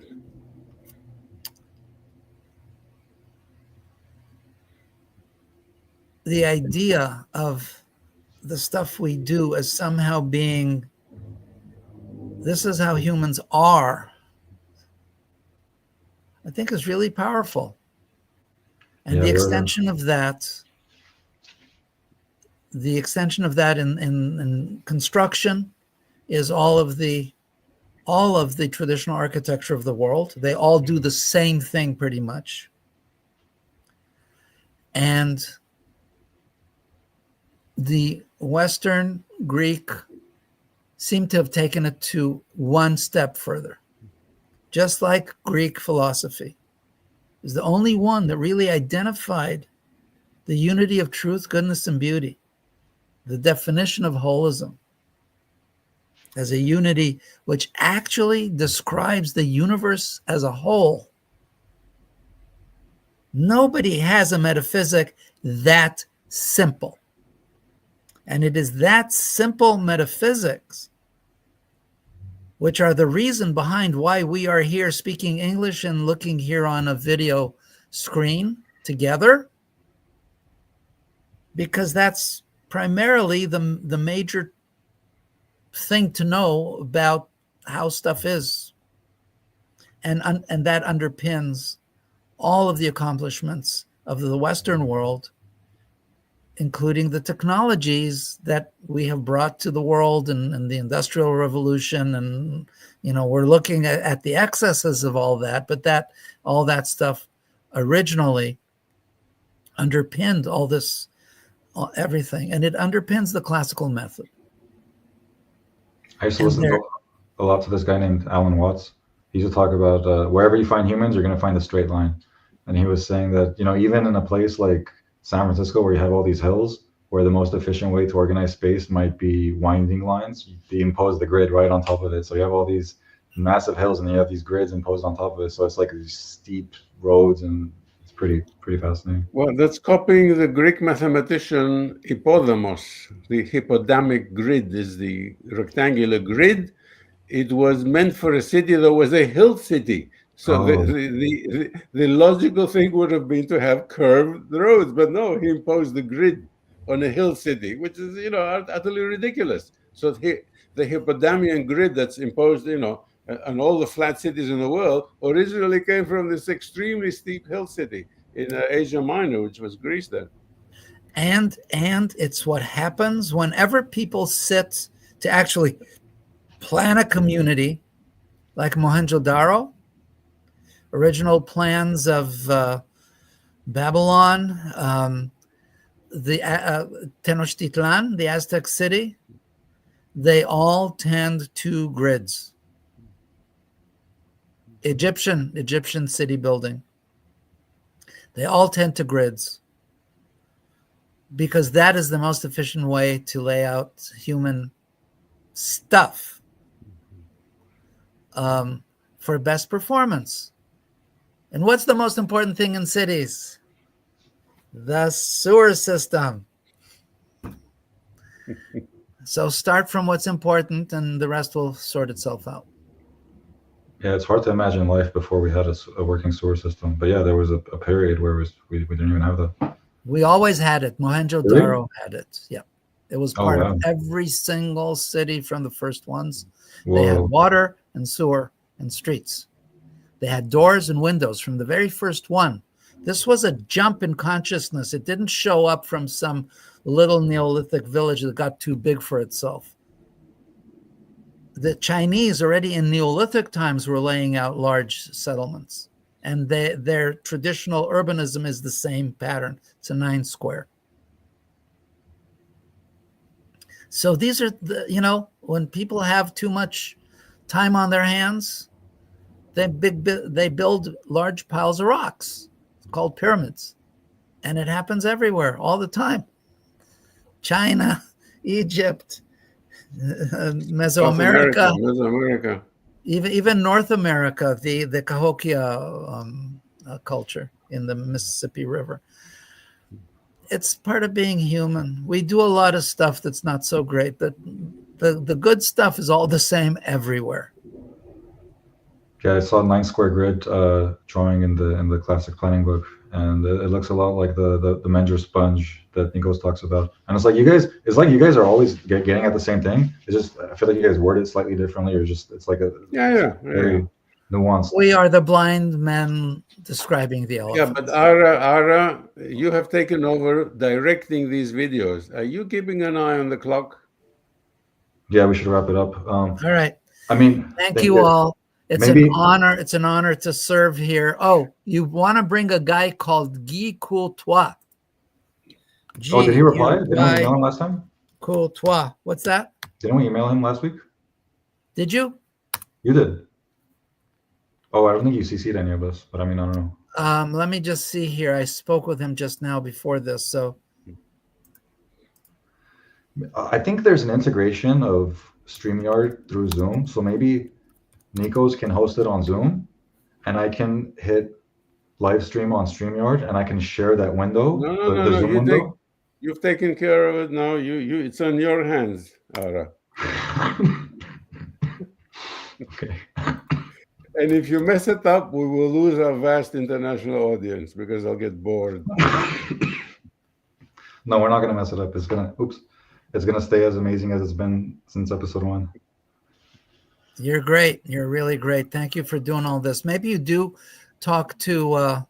the idea of the stuff we do as somehow being, this is how humans are, I think is really powerful. And the extension of that in construction is all of the traditional architecture of the world. They all do the same thing pretty much. And the Western Greek seem to have taken it to one step further. Just like Greek philosophy is the only one that really identified the unity of truth, goodness, and beauty, the definition of holism as a unity which actually describes the universe as a whole. Nobody has a metaphysic that simple. And it is that simple metaphysics which are the reason behind why we are here speaking English and looking here on a video screen together, because that's primarily the major thing to know about how stuff is. And that underpins all of the accomplishments of the Western world, including the technologies that we have brought to the world and the Industrial Revolution. And, we're looking at the excesses of all that, but all that stuff originally underpinned all this, everything. And it underpins the classical method. I used to listen a lot to this guy named Alan Watts. He used to talk about wherever you find humans, you're going to find a straight line. And he was saying that, even in a place like San Francisco, where you have all these hills, where the most efficient way to organize space might be winding lines, they impose the grid right on top of it. So you have all these massive hills and you have these grids imposed on top of it. So it's like these steep roads, and it's pretty fascinating. Well, that's copying the Greek mathematician Hippodamos. The hippodamic grid is the rectangular grid. It was meant for a city that was a hill city. So the logical thing would have been to have curved roads, but no, he imposed the grid on a hill city, which is, utterly ridiculous. So the Hippodamian grid that's imposed, on all the flat cities in the world originally came from this extremely steep hill city in Asia Minor, which was Greece then. And it's what happens whenever people sit to actually plan a community like Mohenjo-Daro, original plans of Babylon, the Tenochtitlan, the Aztec city, they all tend to grids. Egyptian city building, they all tend to grids because that is the most efficient way to lay out human stuff for best performance. And what's the most important thing in cities? The sewer system. So start from what's important and the rest will sort itself out. Yeah, it's hard to imagine life before we had a working sewer system. But yeah, there was a period where we didn't even have that. We always had it. Mohenjo-Daro had it. Yeah. It was part of every single city from the first ones. Whoa. They had water and sewer and streets. They had doors and windows from the very first one. This was a jump in consciousness. It didn't show up from some little Neolithic village that got too big for itself. The Chinese already in Neolithic times were laying out large settlements, and their traditional urbanism is the same pattern. It's a 9 square. So these are when people have too much time on their hands, they build large piles of rocks. It's called pyramids, and it happens everywhere all the time. China, Egypt, Mesoamerica, even North America, the Cahokia culture in the Mississippi River. It's part of being human. We do a lot of stuff that's not so great, but the good stuff is all the same everywhere. Yeah, I saw a 9 square grid drawing in the classic planning book, and it looks a lot like the Menger sponge that Nikos talks about. And it's like you guys are always getting at the same thing. It's just I feel like you guys word it slightly differently, or just it's like a very nuanced. We are the blind men describing the elephant. Yeah, but Ara, you have taken over directing these videos. Are you keeping an eye on the clock? Yeah, we should wrap it up. All right. I mean, thank you all. It's an honor. It's an honor to serve here. Oh, you want to bring a guy called Guy Courtois? Oh, did he reply? Didn't we email him last time? Courtois. What's that? Didn't we email him last week? Did you? You did. Oh, I don't think you CC'd any of us, but I mean, I don't know. Let me just see here. I spoke with him just now before this, so. I think there's an integration of StreamYard through Zoom, so maybe Nikos can host it on Zoom, and I can hit live stream on StreamYard, and I can share that window, the Zoom window. You've taken care of it now. It's on your hands, Ara. Okay. And if you mess it up, we will lose our vast international audience because I'll get bored. No, we're not gonna mess it up. It's gonna stay as amazing as it's been since episode 1. You're great. You're really great. Thank you for doing all this. Maybe you do talk to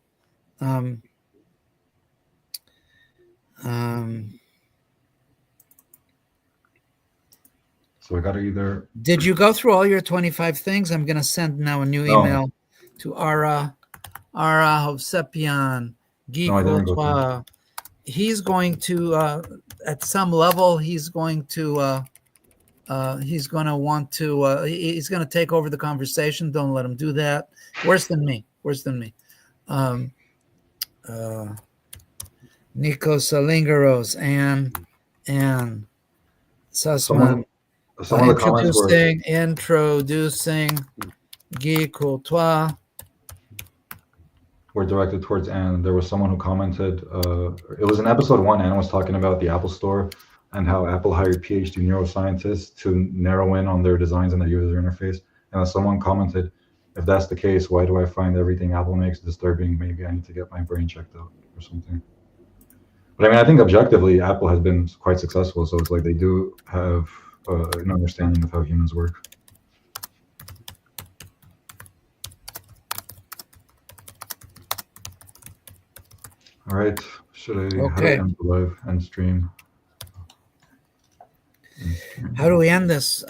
so I gotta either. Did you go through all your 25 things? I'm gonna send now a new email to Ara Hovsepian, Guy Courtois. He's going to at some level he's going to want to he's going to take over the conversation. Don't let him do that. Worse than me. Nikos Alingaros and Sussman. Some of the comments were introducing Guy Courtois. Were directed towards Anne. There was someone who commented, it was in episode 1, Anne was talking about the Apple Store and how Apple hired PhD neuroscientists to narrow in on their designs and their user interface. And someone commented, if that's the case, why do I find everything Apple makes disturbing? Maybe I need to get my brain checked out or something. But I mean, I think objectively, Apple has been quite successful. So it's like they do have an understanding of how humans work. All right. Should I how Okay. to end the live and stream? And stream. How do we end this?